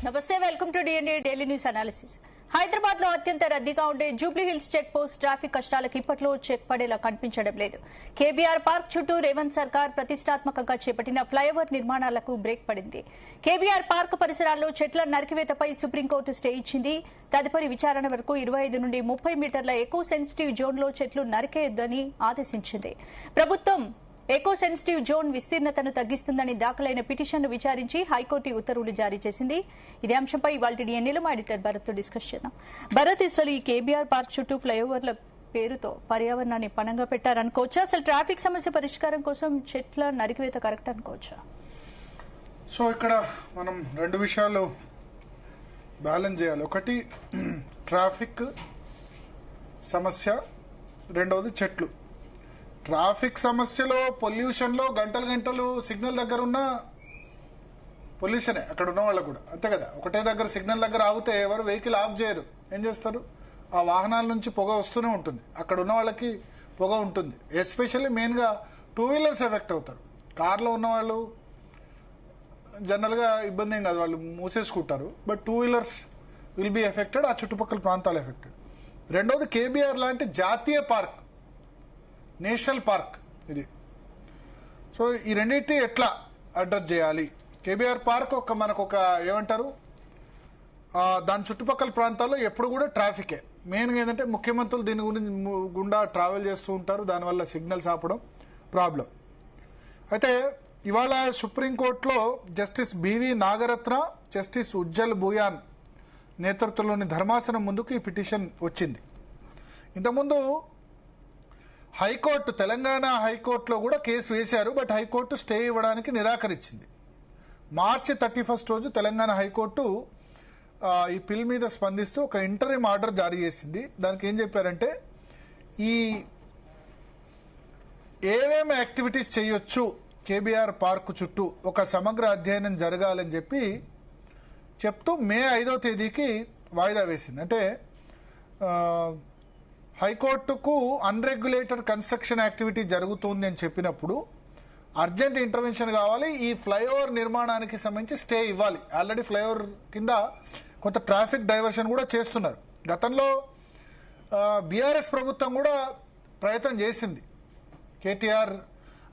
నమస్తే, welcome to DNA daily news analysis. Hyderabad లో అత్యంత రద్దీగా ఉండే Jubilee Hills check post traffic కష్టాలకు ఇప్పట్లో చెక్ పడేలా కనిపించడం లేదు. కేబీఆర్ పార్క్ చుట్టూ రేవంత్ సర్కార్ ప్రతిష్టాత్మకంగా చేపట్టిన ఫ్లైఓవర్ నిర్మాణాలకు బ్రేక్ పడింది. కేబీఆర్ పార్క్ పరిసరాల్లో చెట్ల నరికివేతపై సుప్రీంకోర్టు స్టే ఇచ్చింది. తదుపరి విచారణ వరకు 25 నుండి 30 మీటర్ల ఎకో సెన్సిటివ్ జోన్లో చెట్లు నరికేయొద్దని ఆదేశించింది. ప్రభుత్వం ఎకో సెన్సిటివ్ జోన్ విస్తీర్ణతను తగ్గిస్తుందని దాఖలైన పిటిషన్ను విచారించి హైకోర్టు ఉత్తర్వులు జారీ చేసింది. ఇదే అంశంపై ఇవాళ డిఎన్ఏలో మా ఎడిటర్ భరత్ తో డిస్కస్ చేద్దాం. భరత్, అసలు ఈ కేబీఆర్ పార్క్ చుట్టూ ఫ్లైఓవర్ల పేరుతో పర్యావరణాన్ని పణంగా పెట్టారనుకోవచ్చా? అసలు ట్రాఫిక్ సమస్య పరిష్కారం కోసం చెట్ల నరికివేత కరెక్ట్ అనుకోవచ్చా? సో ఇక్కడ మనం రెండు విషయాలు బ్యాలెన్స్ చేయాలి. ఒకటి ట్రాఫిక్ సమస్య, రెండవది చెట్లు. ట్రాఫిక్ సమస్యలో పొల్యూషన్లో గంటలు సిగ్నల్ దగ్గర ఉన్న పొల్యూషనే అక్కడ ఉన్న వాళ్ళకు కూడా అంతే కదా. ఒకటే దగ్గర సిగ్నల్ దగ్గర ఆగితే ఎవరు వెహికల్ ఆఫ్ చేయరు, ఏం చేస్తారు? ఆ వాహనాల నుంచి పొగ వస్తూనే ఉంటుంది, అక్కడ ఉన్న వాళ్ళకి పొగ ఉంటుంది. ఎస్పెషల్లీ మెయిన్గా 2 వీలర్స్ ఎఫెక్ట్ అవుతారు. కార్లో ఉన్న వాళ్ళు జనరల్గా ఇబ్బంది ఏం కాదు, వాళ్ళు మూసేసుకుంటారు. But 2 wheelers will be affected, ఆ చుట్టుపక్కల ప్రాంతాలు ఎఫెక్టెడ్. రెండవది కేబీఆర్ లాంటి జాతీయ పార్క్, నేషనల్ పార్క్ ఇది. సో ఈ రెండింటి ఎట్లా అడ్రస్ చేయాలి? కేబీఆర్ పార్క్ మనకు ఒక ఏమంటారు, దాని చుట్టుపక్కల ప్రాంతాల్లో ఎప్పుడు కూడా ట్రాఫికే. మెయిన్గా ఏంటంటే ముఖ్యమంత్రులు దీని గురించి గుండా ట్రావెల్ చేస్తూ ఉంటారు, దానివల్ల సిగ్నల్స్ ఆపడం ప్రాబ్లం. అయితే ఇవాళ సుప్రీంకోర్టులో justice BV Nagarathna, justice Ujjal Bhuyan నేతృత్వంలోని ధర్మాసనం ముందుకు ఈ పిటిషన్ వచ్చింది. ఇంతకుముందు హైకోర్టు, తెలంగాణ హైకోర్టులో కూడా కేసు వేశారు. బట్ హైకోర్టు స్టే ఇవ్వడానికి నిరాకరించింది. మార్చి 31 రోజు తెలంగాణ హైకోర్టు ఈ పిల్ మీద స్పందిస్తూ ఒక ఇంటరిమ్ ఆర్డర్ జారీ చేసింది. దానికి ఏం చెప్పారంటే, ఈ ఏమేమి యాక్టివిటీస్ చేయొచ్చు కేబీఆర్ పార్క్ చుట్టూ ఒక సమగ్ర అధ్యయనం జరగాలని చెప్తూ మే 5వ తేదీకి వాయిదా వేసింది. అంటే హైకోర్టుకు అన్రెగ్యులేటెడ్ కన్స్ట్రక్షన్ యాక్టివిటీ జరుగుతుంది అని చెప్పినప్పుడు అర్జెంట్ ఇంటర్వెన్షన్ కావాలి, ఈ ఫ్లైఓవర్ నిర్మాణానికి సంబంధించి స్టే ఇవ్వాలి. ఆల్రెడీ ఫ్లైఓవర్ కింద కొంత ట్రాఫిక్ డైవర్షన్ కూడా చేస్తున్నారు. గతంలో బీఆర్ఎస్ ప్రభుత్వం కూడా ప్రయత్నం చేసింది. కేటీఆర్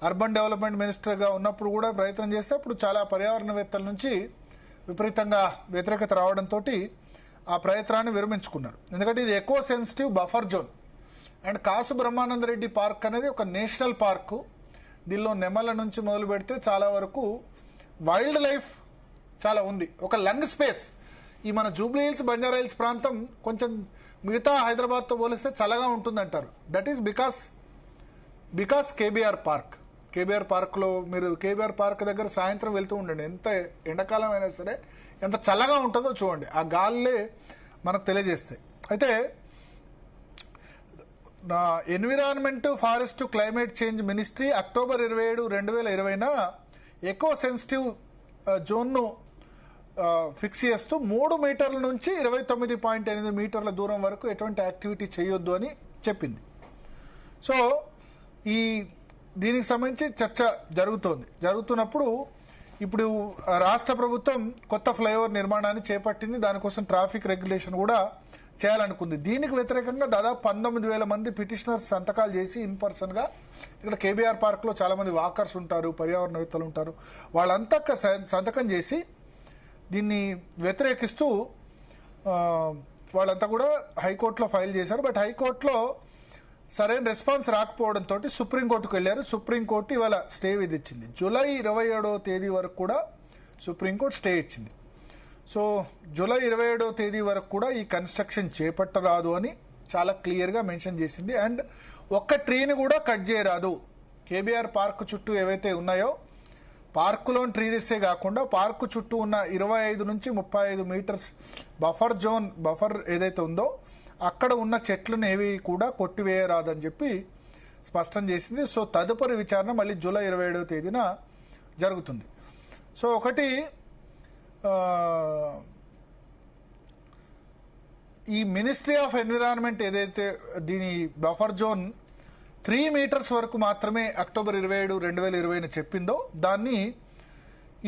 అర్బన్ డెవలప్మెంట్ మినిస్టర్గా ఉన్నప్పుడు కూడా ప్రయత్నం చేస్తే అప్పుడు చాలా పర్యావరణవేత్తల నుంచి విపరీతంగా వ్యతిరేకత రావడంతో ఆ ప్రయత్నాన్ని విరమించుకున్నారు. ఎందుకంటే ఇది eco sensitive buffer zone. And Kasu Brahmananda Reddy park అనేది ఒక నేషనల్ పార్కు. దీనిలో నెమల నుంచి మొదలు పెడితే చాలా వరకు వైల్డ్ లైఫ్ చాలా ఉంది. ఒక లంగ్ స్పేస్. ఈ మన జూబ్లీ హిల్స్, బంజారా హిల్స్ ప్రాంతం కొంచెం మిగతా హైదరాబాద్తో పోలిస్తే చల్లగా ఉంటుందంటారు. That is because KBR park. KBR పార్క్లో మీరు కేబీఆర్ పార్క్ దగ్గర సాయంత్రం వెళ్తూ ఉండండి, ఎంత ఎండాకాలం అయినా సరే ఎంత చల్లగా ఉంటుందో చూడండి. ఆ గాల్లే మనకు తెలియజేస్తాయి. అయితే environment, forest, climate change ministry October 27, 2020 eco sensitive జోన్ను ఫిక్స్ చేస్తూ 3 మీటర్ల నుంచి 29.8 మీటర్ల దూరం వరకు ఎటువంటి యాక్టివిటీ చేయొద్దు అని చెప్పింది. సో దీనికి సంబంధించి చర్చ జరుగుతున్నప్పుడు ఇప్పుడు రాష్ట్ర ప్రభుత్వం కొత్త ఫ్లైఓవర్ నిర్మాణాన్ని చేపట్టింది. దానికోసం ట్రాఫిక్ రెగ్యులేషన్ కూడా చేయాలనుకుంది. దీనికి వ్యతిరేకంగా దాదాపు 19,000 మంది పిటిషనర్స్ సంతకాలు చేసి ఇన్ పర్సన్గా ఇక్కడ కేబీఆర్ పార్క్లో చాలామంది వాకర్స్ ఉంటారు, పర్యావరణవేత్తలు ఉంటారు, వాళ్ళంతా సంతకం చేసి దీన్ని వ్యతిరేకిస్తూ వాళ్ళంతా కూడా హైకోర్టులో ఫైల్ చేశారు. బట్ హైకోర్టులో సరైన రెస్పాన్స్ రాకపోవడంతో సుప్రీంకోర్టుకు వెళ్లారు. సుప్రీంకోర్టు ఇవాళ స్టే విధించింది. జూలై 27వ తేదీ వరకు కూడా సుప్రీంకోర్టు స్టే ఇచ్చింది. సో జూలై 27వ తేదీ వరకు కూడా ఈ కన్స్ట్రక్షన్ చేపట్టరాదు అని చాలా క్లియర్గా మెన్షన్ చేసింది. అండ్ ఒక్క ట్రీని కూడా కట్ చేయరాదు. కేబీఆర్ పార్క్ చుట్టూ ఏవైతే ఉన్నాయో పార్కులోని ట్రీసే కాకుండా పార్కు చుట్టూ ఉన్న 25 నుంచి 35 మీటర్స్ బఫర్ ఏదైతే ఉందో అక్కడ ఉన్న చెట్లను ఏవి కూడా కొట్టివేయరాదని చెప్పి స్పష్టం చేసింది. సో తదుపరి విచారణ మళ్ళీ జూలై 27వ తేదీన జరుగుతుంది. సో ఒకటి ఈ మినిస్ట్రీ ఆఫ్ ఎన్విరాన్మెంట్ ఏదైతే దీని బఫర్ జోన్ 3 మీటర్స్ వరకు మాత్రమే అక్టోబర్ 27, 2020 చెప్పిందో దాన్ని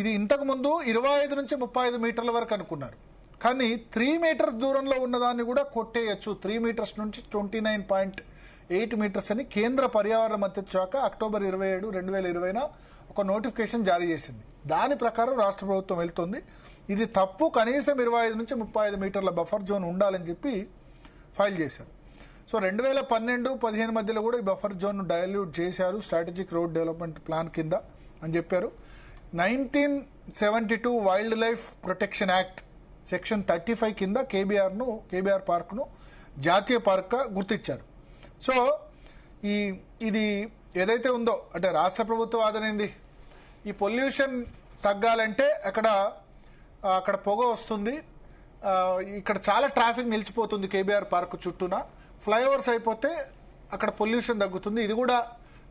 ఇది ఇంతకు ముందు 25 నుంచి 35 మీటర్ల వరకు అనుకున్నారు, కానీ 3 మీటర్స్ దూరంలో ఉన్నదాన్ని కూడా కొట్టేయచ్చు. 3 మీటర్స్ నుంచి 29.8 మీటర్స్ అని కేంద్ర పర్యావరణ మంత్రిత్వ శాఖ అక్టోబర్ 27, 2020 ఒక నోటిఫికేషన్ జారీ చేసింది. దాని ప్రకారం రాష్ట్ర ప్రభుత్వం వెళ్తుంది. ఇది తప్పు, కనీసం 25 నుంచి 35 మీటర్ల బఫర్ జోన్ ఉండాలని చెప్పి ఫైల్ చేశారు. సో 2012-15 మధ్యలో కూడా ఈ బఫర్ జోన్ డైల్యూట్ చేశారు స్ట్రాటజిక్ రోడ్ డెవలప్మెంట్ ప్లాన్ కింద అని చెప్పారు. 1972 wild life protection act section 35 కింద కేబీఆర్ పార్క్ను జాతీయ పార్క్గా గుర్తించారు. సో ఇది ఏదైతే ఉందో అంటే రాష్ట్ర ప్రభుత్వ వాదన ఏంది, ఈ పొల్యూషన్ తగ్గాలంటే అక్కడ పొగ వస్తుంది, ఇక్కడ చాలా ట్రాఫిక్ నిలిచిపోతుంది కేబీఆర్ పార్క్ చుట్టూన, ఫ్లైఓవర్స్ అయిపోతే అక్కడ పొల్యూషన్ తగ్గుతుంది. ఇది కూడా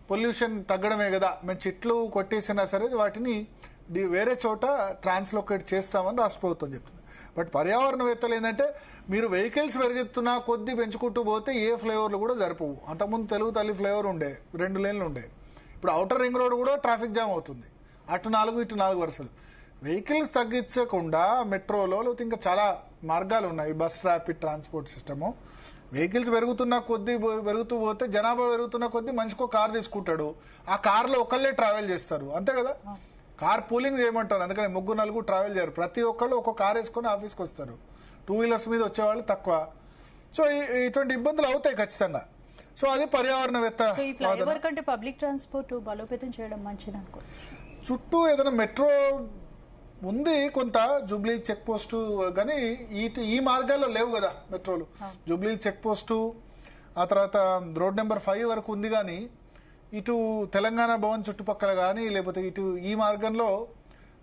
పొల్యూషన్ తగ్గడమే కదా, మేము చెట్లు కొట్టేసినా సరే వాటిని వేరే చోట ట్రాన్స్లోకేట్ చేస్తామని రాష్ట్ర ప్రభుత్వం చెప్తుంది. బట్ పర్యావరణవేత్తలు ఏంటంటే మీరు వెహికల్స్ పెరుగుతున్నా కొద్ది పెంచుకుంటూ పోతే ఏ ఫ్లైఓవర్లు కూడా సరిపోవు. అంతకుముందు తెలుగు తల్లి ఫ్లైఓవర్ ఉండే 2 లేన్లు ఉండే, ఇప్పుడు ఔటర్ రింగ్ రోడ్ కూడా ట్రాఫిక్ జామ్ అవుతుంది, అటు 4 ఇటు 4 వరుసలు. వెహికల్స్ తగ్గించకుండా మెట్రోలో లేకపోతే ఇంకా చాలా మార్గాలు ఉన్నాయి, bus rapid transport system. Vehicles పెరుగుతూ పోతే జనాభా పెరుగుతున్న కొద్దీ మనిషికో కార్ తీసుకుంటాడు, ఆ కార్లో ఒకళ్ళే ట్రావెల్ చేస్తారు, అంతే కదా. కార్ పూలింగ్ చేయమంటారు, అందుకని 3-4 ట్రావెల్ చేయరు, ప్రతి ఒక్కళ్ళు ఒక్కో కార్ వేసుకొని ఆఫీస్కి వస్తారు. 2 వీలర్స్ మీద వచ్చేవాళ్ళు తక్కువ. సో ఇటువంటి ఇబ్బందులు అవుతాయి ఖచ్చితంగా. సో అది పర్యావరణవేత్త ఫ్లైఓవర్ కంటే పబ్లిక్ ట్రాన్స్పోర్ట్ బలోపేతం చేయడం మంచిది అనుకో. చుట్టూ ఏదైనా మెట్రో ఉంది కొంత, జూబ్లీ చెక్ పోస్టు, కానీ ఈ మార్గాల్లో లేవు కదా మెట్రోలు. జూబ్లీ చెక్ పోస్టు, ఆ తర్వాత రోడ్ నెంబర్ 5 వరకు ఉంది, కానీ ఇటు తెలంగాణ భవన్ చుట్టుపక్కల కానీ లేకపోతే ఇటు ఈ మార్గంలో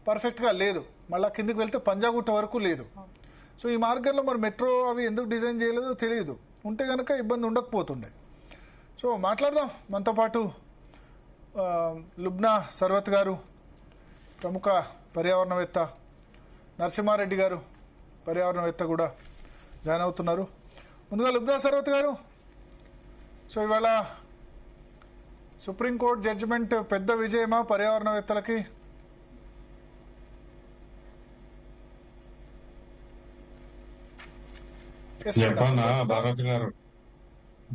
పర్ఫెక్ట్గా లేదు. మళ్ళీ కిందికి వెళ్తే పంజాగుట్ట వరకు లేదు. సో ఈ మార్గంలో మరి మెట్రో అవి ఎందుకు డిజైన్ చేయలేదో తెలియదు, ఉంటే కనుక ఇబ్బంది ఉండకపోతుండే. సో మాట్లాడదాం, మనతో పాటు లుబ్నా సర్వత్ గారు, ప్రముఖ పర్యావరణవేత్త, నరసింహారెడ్డి గారు పర్యావరణవేత్త కూడా జాయిన్ అవుతున్నారు. ముందుగా లుబ్నా సర్వత్ గారు, సో ఇవాళ సుప్రీంకోర్టు జడ్జిమెంట్ పెద్ద విజయమా పర్యావరణవేత్తలకి? చెప్పన్నా భారత్ గారు,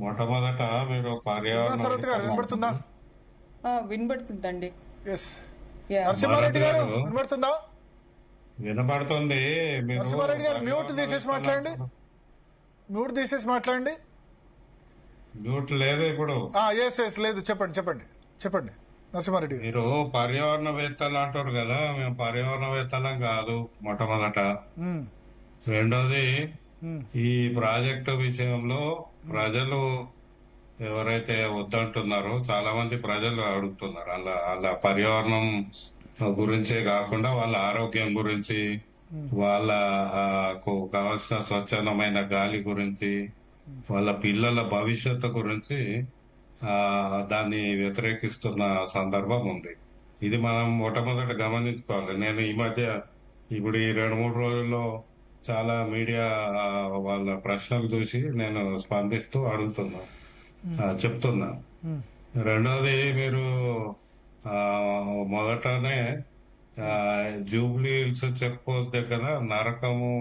మొట్టమొదట మీరు వినపడుతుందా? వినబడుతుందండి. నరసింహారెడ్డి గారు వినపడుతుందా? వినపడుతుంది. నరసింహారెడ్డి గారు మ్యూట్ తీసేసి మాట్లాడండి. మ్యూట్ లేదు ఇప్పుడు. లేదు, చెప్పండి నరసింహారెడ్డి గారు. మీరు పర్యావరణవేత్తలు అంటారు కదా, మేము పర్యావరణవేత్తలం కాదు మొట్టమొదట. రెండోది, ఈ ప్రాజెక్టు విషయంలో ప్రజలు ఎవరైతే వద్దంటున్నారో చాలా మంది ప్రజలు అడుగుతున్నారు, అలా పర్యావరణం గురించే కాకుండా వాళ్ళ ఆరోగ్యం గురించి, వాళ్ళకు కావాల్సిన స్వచ్ఛందమైన గాలి గురించి, వాళ్ళ పిల్లల భవిష్యత్తు గురించి దాన్ని వ్యతిరేకిస్తున్న సందర్భం ఉంది. ఇది మనం మొట్టమొదట గమనించుకోవాలి. నేను ఈ మధ్య ఇప్పుడు ఈ 2-3 రోజుల్లో చాలా మీడియా వాళ్ళ ప్రశ్నలు చూసి నేను స్పందిస్తూ చెప్తున్నా. రెండోది, మీరు మొదటనే జూబ్లీ హిల్స్ చెక్ పోస్ట్ దగ్గర నరకము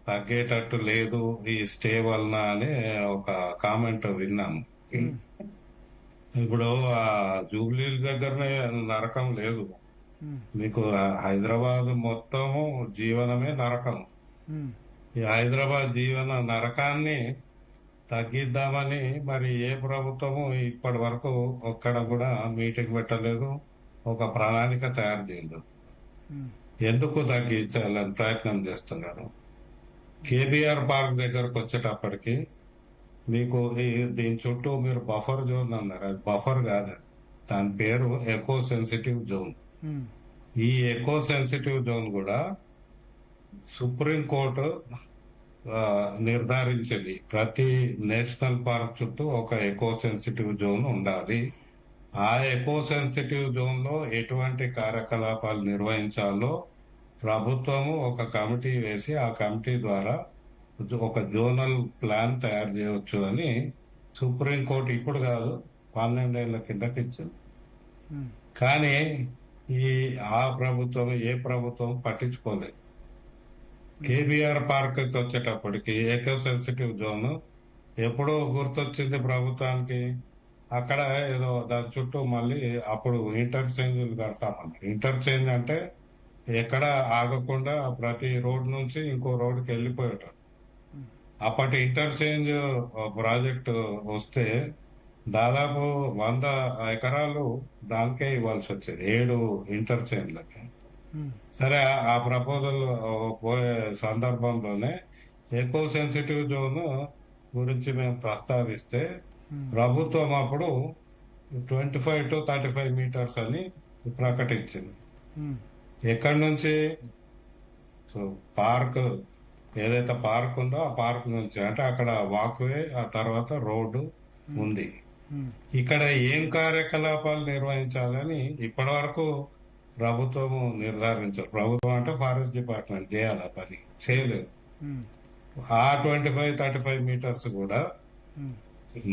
తగ్గేటట్టు లేదు ఈ స్టే వలన అని ఒక కామెంట్ విన్నాము. ఇప్పుడు ఆ జూబ్లీ హిల్స్ దగ్గరనే నరకం లేదు, మీకు హైదరాబాద్ మొత్తము జీవనమే నరకం. ఈ హైదరాబాద్ జీవన నరకాన్ని తగ్గిద్దామని మరి ఏ ప్రభుత్వము ఇప్పటి వరకు ఒక్కడ కూడా మీటింగ్ పెట్టలేదు, ఒక ప్రణాళిక తయారు చేయలేదు. ఎందుకు తగ్గించాలని ప్రయత్నం చేస్తున్నారు? కేబీఆర్ పార్క్ దగ్గరకు వచ్చేటప్పటికి మీకు దీని చుట్టూ మీరు బఫర్ జోన్ అన్నారు, అది బఫర్ కాదు, దాని పేరు ఎకో సెన్సిటివ్ జోన్. ఈ ఎకో సెన్సిటివ్ జోన్ కూడా సుప్రీంకోర్టు నిర్ధారించింది, ప్రతి నేషనల్ పార్క్ చుట్టూ ఒక ఎకో సెన్సిటివ్ జోన్ ఉండాలి. ఆ ఎకో సెన్సిటివ్ జోన్ లో ఎటువంటి కార్యకలాపాలు నిర్వహించాలో ప్రభుత్వము ఒక కమిటీ వేసి ఆ కమిటీ ద్వారా ఒక జోనల్ ప్లాన్ తయారు చేయవచ్చు అని సుప్రీంకోర్టు ఇప్పుడు కాదు 12 ఏళ్ల కిందకి ఇచ్చింది. కానీ ఆ ప్రభుత్వం ఏ ప్రభుత్వం పట్టించుకోలేదు. కేబీఆర్ పార్క్ వచ్చేటప్పటికి ఎకో సెన్సిటివ్ జోన్ ఎప్పుడో గుర్తొచ్చింది ప్రభుత్వానికి. అక్కడ ఏదో దాని చుట్టూ మళ్ళీ అప్పుడు ఇంటర్చేంజ్ కడతామన్నారు. ఇంటర్చేంజ్ అంటే ఎక్కడ ఆగకుండా ప్రతి రోడ్ నుంచి ఇంకో రోడ్డుకి వెళ్ళిపోయేటట్టు. అప్పటి ఇంటర్చేంజ్ ప్రాజెక్టు వస్తే దాదాపు 100 ఎకరాలు దానికే ఇవ్వాల్సి వచ్చేది 7 ఇంటర్చేంజ్లకి. సరే, ఆ ప్రపోజల్ పోయే సందర్భంలోనే ఎకో సెన్సిటివ్ జోన్ గురించి మేము ప్రస్తావిస్తే ప్రభుత్వం అప్పుడు 25 to 35 మీటర్స్ అని ప్రకటించింది. ఎక్కడి నుంచి? సో పార్క్ ఏదైతే పార్క్ ఉందో ఆ పార్క్ నుంచి, అంటే అక్కడ వాక్వే, ఆ తర్వాత రోడ్డు ఉంది. ఇక్కడ ఏం కార్యకలాపాలు నిర్వహించాలని ఇప్పటి వరకు ప్రభుత్వము నిర్ధారించారు. ప్రభుత్వం అంటే ఫారెస్ట్ డిపార్ట్మెంట్ చేయాలి, ఆ పని చేయలేదు. ఆ 25-35 మీటర్స్ కూడా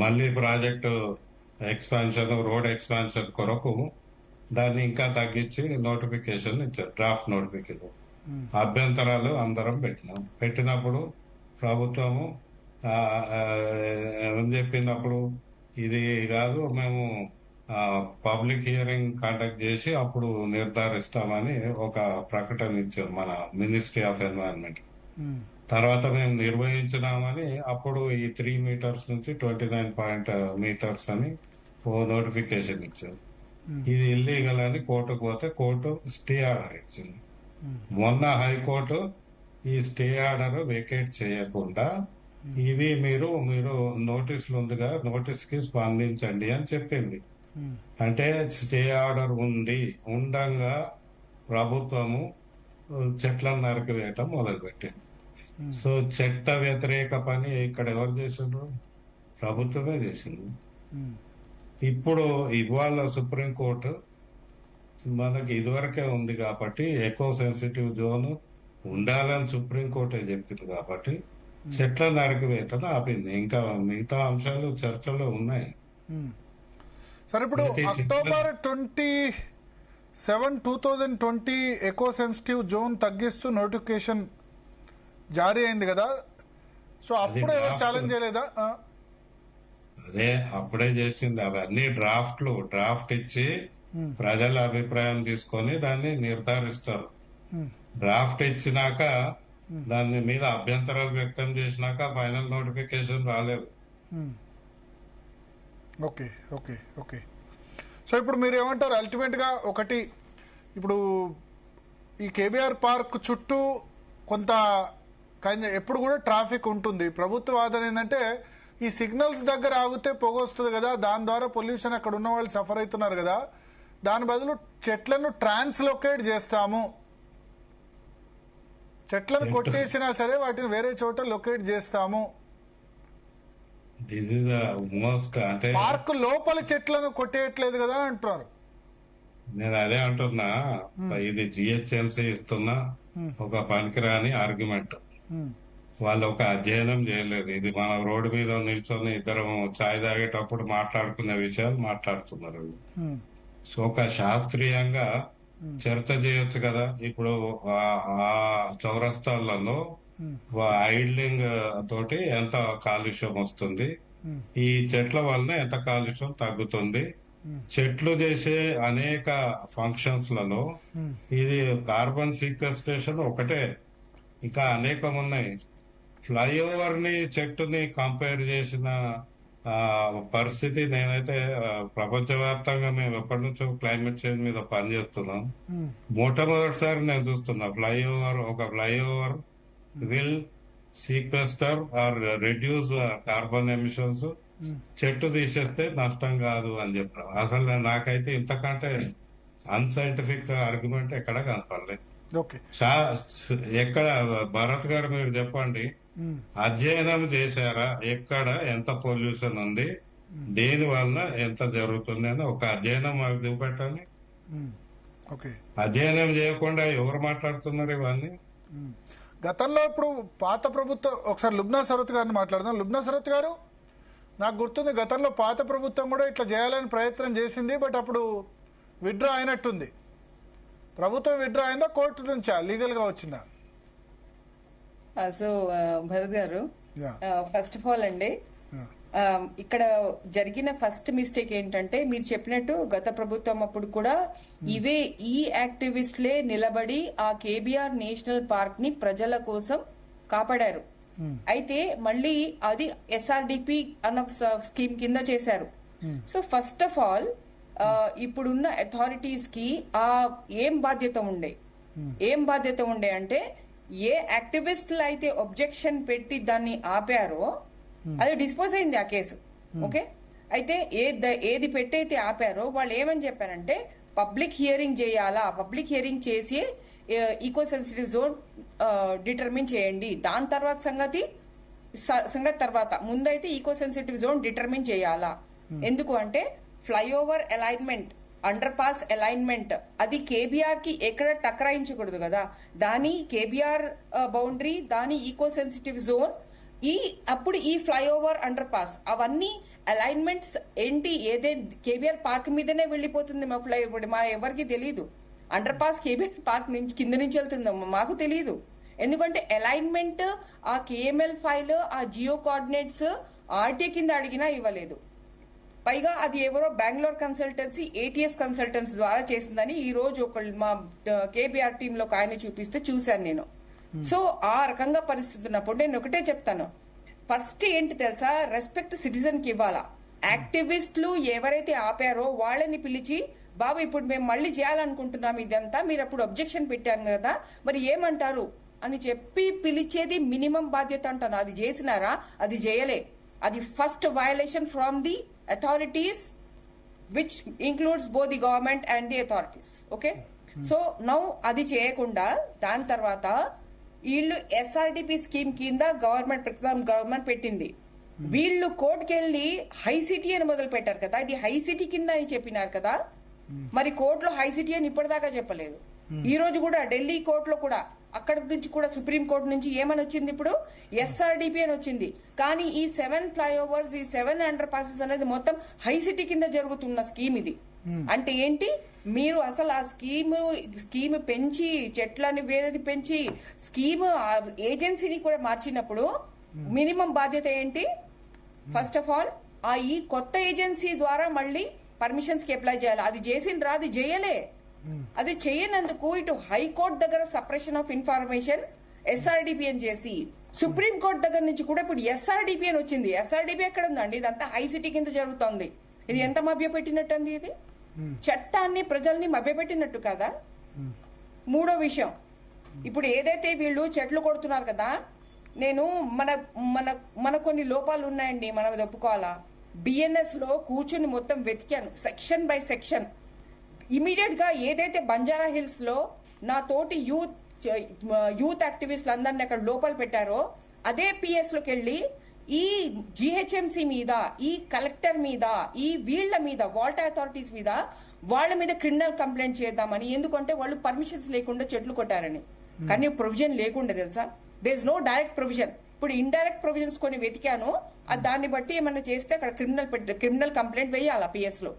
మళ్ళీ ప్రాజెక్టు ఎక్స్పాన్షన్, రోడ్ ఎక్స్పాన్షన్ కొరకు దాన్ని ఇంకా తగ్గించి నోటిఫికేషన్ ఇచ్చారు, డ్రాఫ్ట్ నోటిఫికేషన్. అభ్యంతరాలు అందరం పెట్టినప్పుడు ప్రభుత్వము ఏం చెప్పినప్పుడు, ఇది కాదు, మేము పబ్లిక్ హియరింగ్ కండక్ట్ చేసి అప్పుడు నిర్ధారిస్తామని ఒక ప్రకటన ఇచ్చారు మన మినిస్ట్రీ ఆఫ్ ఎన్వైరన్మెంట్. తర్వాత మేము నిర్వహించినామని అప్పుడు ఈ 3 మీటర్స్ నుంచి 29 మీటర్స్ అని ఓ నోటిఫికేషన్ ఇచ్చారు. ఇది ఇల్లీగల్ అని కోర్టుకు పోతే కోర్టు స్టే ఆర్డర్ ఇచ్చింది. మొన్న హైకోర్టు ఈ స్టే ఆర్డర్ వేకేట్ చేయకుండా ఇవి మీరు నోటీసులు ఉందిగా, నోటీస్ కి స్పందించండి అని చెప్పింది. అంటే స్టే ఆర్డర్ ఉండంగా ప్రభుత్వము చెట్లను నరికివేయటం మొదలుపెట్టింది. సో చట్ట వ్యతిరేక పని ఇక్కడ ఎవరు చేసిండ్రు? ప్రభుత్వమే చేసింది. ఇప్పుడు ఇవాళ సుప్రీంకోర్టు మనకి ఇదివరకే ఉంది కాబట్టి ఎకో సెన్సిటివ్ జోన్ ఉండాలని సుప్రీంకోర్టే చెప్పింది కాబట్టి చెట్ల నరికివేతను ఆపింది. ఇంకా మిగతా అంశాలు చర్చలో ఉన్నాయి. సరే, ఇప్పుడు అక్టోబర్ 27, 2020 ఎకో సెన్సిటివ్ జోన్ తగ్గిస్తూ నోటిఫికేషన్ జారీ అయింది కదా. సో అప్పుడు ఎవరు ఛాలెంజ్ చేయలేదా? అదే అప్పుడే చేసింది. అవన్నీ డ్రాఫ్ట్ ఇచ్చి ప్రజల అభిప్రాయం తీసుకొని దాన్ని నిర్ధారిస్తారు. డ్రాఫ్ట్ ఇచ్చినాక దాని మీద అభ్యంతరాలు వ్యక్తం చేసినాక ఫైనల్ నోటిఫికేషన్ రాలేదు. ఓకే ఓకే ఓకే సో ఇప్పుడు మీరు ఏమంటారు? అల్టిమేట్ గా ఒకటి, ఇప్పుడు ఈ కేబీఆర్ పార్క్ చుట్టూ కొంత ఎప్పుడు కూడా ట్రాఫిక్ ఉంటుంది. ప్రభుత్వ వాదన ఏంటంటే ఈ సిగ్నల్స్ దగ్గర ఆగితే పొగ వస్తుంది కదా, దాని ద్వారా పొల్యూషన్ అక్కడ ఉన్న వాళ్ళు సఫర్ అవుతున్నారు కదా, దాని బదులు చెట్లను ట్రాన్స్లొకేట్ చేస్తాము, చెట్లను కొట్టేసినా సరే వాటిని వేరే చోట లొకేట్ చేస్తాము. దిస్ ఇస్ మోస్ట్, అంటే పార్క్ లోపల చెట్లను కొట్టేయట్లేదు కదా అని అంటున్నారు. నేను అదే అంటున్నా, ఇది జిహెచ్ఎంసీ ఇస్తున్న ఒక పనికిరాని ఆర్గ్యుమెంట్. వాళ్ళు ఒక అధ్యయనం చేయలేదు. ఇది మన రోడ్డు మీద నిల్చొని ఇద్దరం చాయ్ తాగేటప్పుడు మాట్లాడుకునే విషయాలు మాట్లాడుతున్నారు. సో ఒక శాస్త్రీయంగా చర్చ చేయొచ్చు కదా. ఇప్పుడు ఆ చౌరస్తాలలో ఐడ్లింగ్ తోటి ఎంత కాలుష్యం వస్తుంది, ఈ చెట్ల వలన ఎంత కాలుష్యం తగ్గుతుంది, చెట్లు చేసే అనేక ఫంక్షన్స్ లలో ఇది కార్బన్ సీక్వెస్ట్రేషన్ ఒకటే, ఇంకా అనేకం ఉన్నాయి. ఫ్లైఓవర్ ని చెట్టుని కంపేర్ చేసిన పరిస్థితి నేనైతే ప్రపంచవ్యాప్తంగా మేము ఎప్పటి నుంచో క్లైమేట్ చేంజ్ మీద పనిచేస్తున్నాం. మొట్టమొదటిసారి నేను చూస్తున్నా ఒక flyover will sequester or reduce carbon emissions, చెట్టు తీసేస్తే నష్టం కాదు అని చెప్పారు. అసలు నాకైతే ఇంతకంటే అన్సైంటిఫిక్ ఆర్గ్యుమెంట్ ఎక్కడ కనపడలేదు. ఎక్కడ భరత్ గారు మీరు చెప్పండి, అధ్యయనం చేశారా? ఎక్కడ ఎంత పొల్యూషన్ ఉంది, దేని వలన ఎంత జరుగుతుంది అని ఒక అధ్యయనం మాకు చూపెట్టండి. అధ్యయనం చేయకుండా ఎవరు మాట్లాడుతున్నారు ఇవన్నీ? గతంలో ఇప్పుడు పాత ప్రభుత్వం, ఒకసారి లుబ్నా సరత్ గారిని మాట్లాడదాం. లుబ్నా సరత్ గారు, నాకు గుర్తుంది గతంలో పాత ప్రభుత్వం కూడా ఇట్లా చేయాలని ప్రయత్నం చేసింది, బట్ అప్పుడు విత్డ్రా అయినట్టుంది. ప్రభుత్వం విత్డ్రా అయిందా, కోర్టు నుంచా లీగల్ గా వచ్చిందా? సో భరత్ గారు, Yeah. ఫస్ట్ ఆఫ్ ఆల్ అండి, ఇక్కడ జరిగిన ఫస్ట్ మిస్టేక్ ఏంటంటే మీరు చెప్పినట్టు గత ప్రభుత్వం అప్పుడు కూడా ఇవే ఈ యాక్టివిస్ట్లే నిలబడి ఆ కేబిఆర్ నేషనల్ పార్క్ ని ప్రజల కోసం కాపాడారు. అయితే మళ్ళీ అది ఎస్ఆర్డిపి అన్న స్కీమ్ కింద చేశారు. సో ఫస్ట్ ఆఫ్ ఆల్ ఇప్పుడున్న అథారిటీస్ కి ఏం బాధ్యత ఉండే అంటే ఏ యాక్టివిస్టులు అయితే ఒబ్జెక్షన్ పెట్టి దాన్ని ఆపారో అది డిస్పోజ్ అయింది ఆ కేసు. ఓకే, అయితే ఏది పెట్టయితే ఆపారో వాళ్ళు ఏమని చెప్పారంటే పబ్లిక్ హియరింగ్ చేయాలా, పబ్లిక్ హియరింగ్ చేసి ఈకో సెన్సిటివ్ జోన్ డిటర్మిన్ చేయండి, దాని తర్వాత సంగతి తర్వాత ముందైతే ఈకో సెన్సిటివ్ జోన్ డిటర్మిన్ చేయాలా. ఎందుకు అంటే flyover alignment, under pass alignment అది కేబిఆర్ కి ఎక్కడ టకరాయించకూడదు కదా, దాని కేబిఆర్ బౌండరీ, దాని ఈకో సెన్సిటివ్ జోన్, అప్పుడు ఈ ఫ్లైఓవర్ అండర్ పాస్ అవన్నీ అలైన్మెంట్స్ ఏంటి, కేబిఆర్ పార్క్ మీదనే వెళ్ళిపోతుంది మా ఫ్లైఓవర్, మా ఎవరికి తెలియదు. అండర్ పాస్ కేబిఆర్ పార్క్ నుంచి కింద నుంచి వెళ్తుందో మాకు తెలియదు. ఎందుకంటే అలైన్మెంట్ ఆ కేఎంఎల్ ఫైల్, ఆ జియో కోఆర్డినేట్స్ ఆర్టీ కింద అడిగినా ఇవ్వలేదు. పైగా అది ఎవరో బెంగళూరు కన్సల్టెన్సీ ఏటీఎస్ కన్సల్టెన్సీ ద్వారా చేసిందని ఈ రోజు ఒకళ్ళు మా కేబిఆర్ టీమ్ లో ఒక ఆయన చూపిస్తే చూశాను నేను. సో ఆ రకంగా పరిస్థితి ఉన్నప్పుడు నేను ఒకటే చెప్తాను, ఫస్ట్ ఏంటి తెలుసా, రెస్పెక్ట్ సిటిజన్ కి ఇవ్వాలా. యాక్టివిస్టులు ఎవరైతే ఆపారో వాళ్ళని పిలిచి, బాబు ఇప్పుడు మేము మళ్ళీ చేయాలనుకుంటున్నాం ఇదంతా, మీరు అప్పుడు అబ్జెక్షన్ పెట్టాను కదా, మరి ఏమంటారు అని చెప్పి పిలిచేది మినిమం బాధ్యత అంటాను. అది చేసినారా? అది చేయలే. అది first violation from the authorities, which includes both the government and the authorities. Okay, so now అది చేయకుండా దాని తర్వాత వీళ్ళు ఎస్ఆర్డిపి స్కీమ్ కింద గవర్నమెంట్ పెట్టింది. వీళ్ళు కోర్టుకి వెళ్ళి హై సిటీ అని మొదలు పెట్టారు కదా, ఇది హై సిటీ కింద అని చెప్పినారు కదా, మరి కోర్టులో హై సిటీ అని ఇప్పటిదాకా చెప్పలేదు. ఈ రోజు కూడా ఢిల్లీ కోర్టులో కూడా, అక్కడ నుంచి కూడా సుప్రీం కోర్టు నుంచి ఏమని వచ్చింది, ఇప్పుడు ఎస్ఆర్డిపి అని వచ్చింది. కానీ ఈ 7 ఫ్లైఓవర్స్, ఈ 7 అండర్ పాసెస్ అనేది మొత్తం హై సిటీ కింద జరుగుతున్న స్కీమ్ ఇది. అంటే ఏంటి, మీరు అసలు ఆ స్కీమ్ పెంచి, చెట్లని వేరేది పెంచి, స్కీమ్ ఏజెన్సీని కూడా మార్చినప్పుడు మినిమం బాధ్యత ఏంటి? ఫస్ట్ ఆఫ్ ఆల్ ఈ కొత్త ఏజెన్సీ ద్వారా మళ్ళీ పర్మిషన్స్ కి అప్లై చేయాలి. అది చేసిండ్రా? అది చేయలే. అది చేయనందుకు ఇటు హైకోర్టు దగ్గర సపరేషన్ ఆఫ్ ఇన్ఫర్మేషన్ ఎస్ఆర్డిపి అని చేసి, సుప్రీం కోర్టు దగ్గర నుంచి కూడా ఇప్పుడు ఎస్ఆర్డిపి అని వచ్చింది. ఎస్ఆర్డిపి ఎక్కడ ఉందండి? ఇదంతా హై సిటీ కింద జరుగుతోంది. ఇది ఎంత మభ్యపెట్టినట్టు అండి, ఇది చట్టాన్ని ప్రజల్ని మభ్యపెట్టినట్టు కదా. మూడో విషయం, ఇప్పుడు ఏదైతే వీళ్ళు చెట్లు కొడుతున్నారు కదా, నేను మన మన మన కొన్ని లోపాలు ఉన్నాయండి, మనం అది ఒప్పుకోవాలా. బిఎన్ఎస్ లో కూర్చుని మొత్తం వెతికాను సెక్షన్ బై సెక్షన్. ఇమీడియట్ గా ఏదైతే బంజారా హిల్స్ లో నా తోటి యూత్ యాక్టివిస్టులు అందరినీ అక్కడ లోపల పెట్టారో, అదే పిఎస్ లోకి వెళ్ళి ఈ జిహెచ్ఎంసీ మీద, ఈ కలెక్టర్ మీద, ఈ వీళ్ల మీద, వాటర్ అథారిటీస్ మీద, వాళ్ళ మీద క్రిమినల్ కంప్లైంట్ చేద్దామని. ఎందుకంటే వాళ్ళు పర్మిషన్స్ లేకుండా చెట్లు కొట్టారని. కానీ ప్రొవిజన్ లేకుండా తెలుసా, there is no direct provision. ఇప్పుడు ఇండైరెక్ట్ ప్రొవిజన్స్ కొన్ని వెతికాను, దాన్ని బట్టి ఏమన్నా చేస్తే అక్కడ క్రిమినల్ కంప్లైంట్ వేయాలి పిఎస్ లో.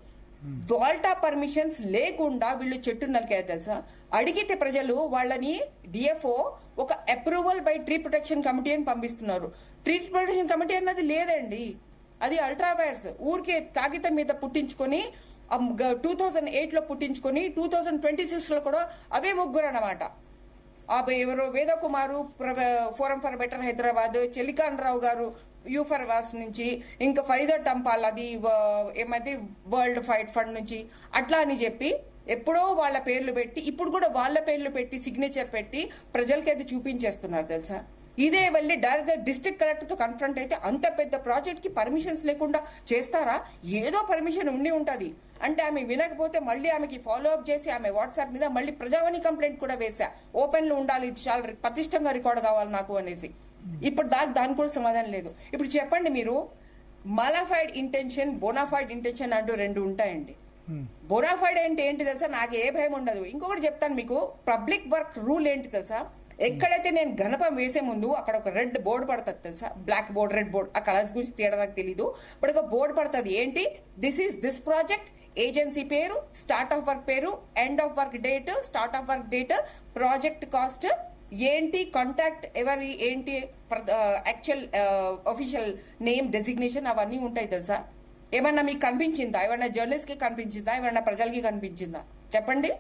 వాల్టా పర్మిషన్స్ లేకుండా వీళ్ళు చెట్టు నరికారు తెలుసా. అడిగితే ప్రజలు వాళ్ళని డిఎఫ్ఓ ఒక approval by tree protection committee అని పంపిస్తున్నారు. ట్రీ ప్రొటెక్షన్ కమిటీ అన్నది లేదండి, అది అల్ట్రా వైర్స్ ఊరికే కాగితం మీద పుట్టించుకొని 2008 లో పుట్టించుకొని 2026 లో కూడా అవే ముగ్గురు అన్నమాట. ఎవరో వేద కుమారు, ఫోరం ఫర్ బెటర్ హైదరాబాద్, చెలికాన్ రావు గారు యూఫర్ వాస్ నుంచి, ఇంకా ఫరీదా టంపాల్ అది ఏమంటే వరల్డ్ ఫైట్ ఫండ్ నుంచి, అట్లా అని చెప్పి ఎప్పుడో వాళ్ళ పేర్లు పెట్టి, ఇప్పుడు కూడా వాళ్ళ పేర్లు పెట్టి సిగ్నేచర్ పెట్టి ప్రజలకి అది చూపించేస్తున్నారు తెలుసా. ఇదే వెళ్ళి డైరెక్ట్ గా డిస్ట్రిక్ట్ కలెక్టర్ తో కన్ఫ్రంట్ అయితే అంత పెద్ద ప్రాజెక్ట్ కి పర్మిషన్స్ లేకుండా చేస్తారా? ఏదో పర్మిషన్ ఉండి ఉంటది అంటే ఆమె వినకపోతే మళ్ళీ ఆమెకి ఫాలో అప్ చేసి ఆమె వాట్సాప్ మీద మళ్ళీ ప్రజావాణి కంప్లైంట్ కూడా వేసా, ఓపెన్ లో ఉండాలి, ఇది చాలా ప్రతిష్టంగా రికార్డ్ కావాలి నాకు అనేసి. ఇప్పుడు దానికి కూడా సమాధానం లేదు. ఇప్పుడు చెప్పండి మీరు, మలాఫైడ్ ఇంటెన్షన్, బోనాఫైడ్ ఇంటెన్షన్ అంటూ రెండు ఉంటాయండి. బోనాఫైడ్ అంటే ఏంటి తెలుసా, నాకు ఏ భయం ఉండదు. ఇంకొకటి చెప్తాను మీకు, పబ్లిక్ వర్క్ రూల్ ఏంటి తెలుసా, ఎక్కడైతే నేను గణపం వేసే ముందు అక్కడ ఒక రెడ్ బోర్డు పడుతుంది తెలుసా, బ్లాక్ బోర్డ్ రెడ్ బోర్డ్, ఆ కలర్స్ గురించి తీయడం నాకు తెలీదు, బట్ ఒక బోర్డు పడుతుంది. ఏంటి, దిస్ ప్రాజెక్ట్, ఏజెన్సీ పేరు, స్టార్ట్ ఆఫ్ వర్క్ పేరు, end of work date, start of work date, project cost ఏంటి, కాంటాక్ట్ ఎవరి ఏంటి, యాక్చువల్ అఫీషియల్ నేమ్ డెసిగ్నేషన్ అవన్నీ ఉంటాయి తెలుసా. ఏమన్నా మీకు కనిపించిందా? ఏమన్నా జర్నలిస్ట్ కి కనిపించిందా? ఏమన్నా ప్రజలకి కనిపించిందా? చెప్పండి.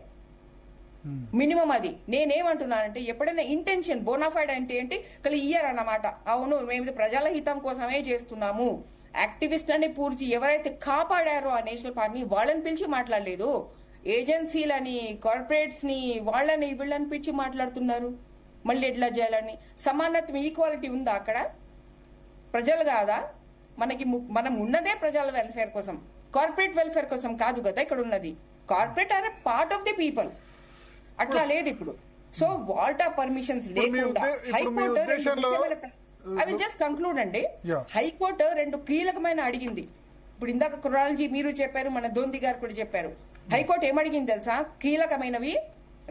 మినిమం అది. నేనేమంటున్నానంటే ఎప్పుడైనా ఇంటెన్షన్ బోనాఫైడ్ అంటే ఏంటి, క్లియర్ అన్నమాట. అవును మేము ప్రజల హితం కోసమే చేస్తున్నాము. యాక్టివిస్ట్లని పూర్తి ఎవరైతే కాపాడారో ఆ నేషనల్ పార్టీని వాళ్ళని పిలిచి మాట్లాడలేదు, ఏజెన్సీలని, కార్పొరేట్స్ ని, వాళ్ళని వీళ్ళని పిలిచి మాట్లాడుతున్నారు. మళ్ళీ ఎట్లా చేయాలని? సమానత్వం, ఈక్వాలిటీ ఉందా అక్కడ? ప్రజలు కాదా మనం ఉన్నదే ప్రజల వెల్ఫేర్ కోసం, కార్పొరేట్ వెల్ఫేర్ కోసం కాదు కదా ఇక్కడ ఉన్నది. Corporate are part of the people, అట్లా లేదు ఇప్పుడు. సో వాల్టా పర్మిషన్స్ లేకుండా హైకోర్టు అవి జస్ట్ కంక్లూడ్ అండి. హైకోర్టు 2 కీలకమైన అడిగింది. ఇప్పుడు ఇందాక క్రొనాలజీ మీరు చెప్పారు, మన దొంది గారు కూడా చెప్పారు. హైకోర్టు ఏమడిగింది తెలుసా? కీలకమైనవి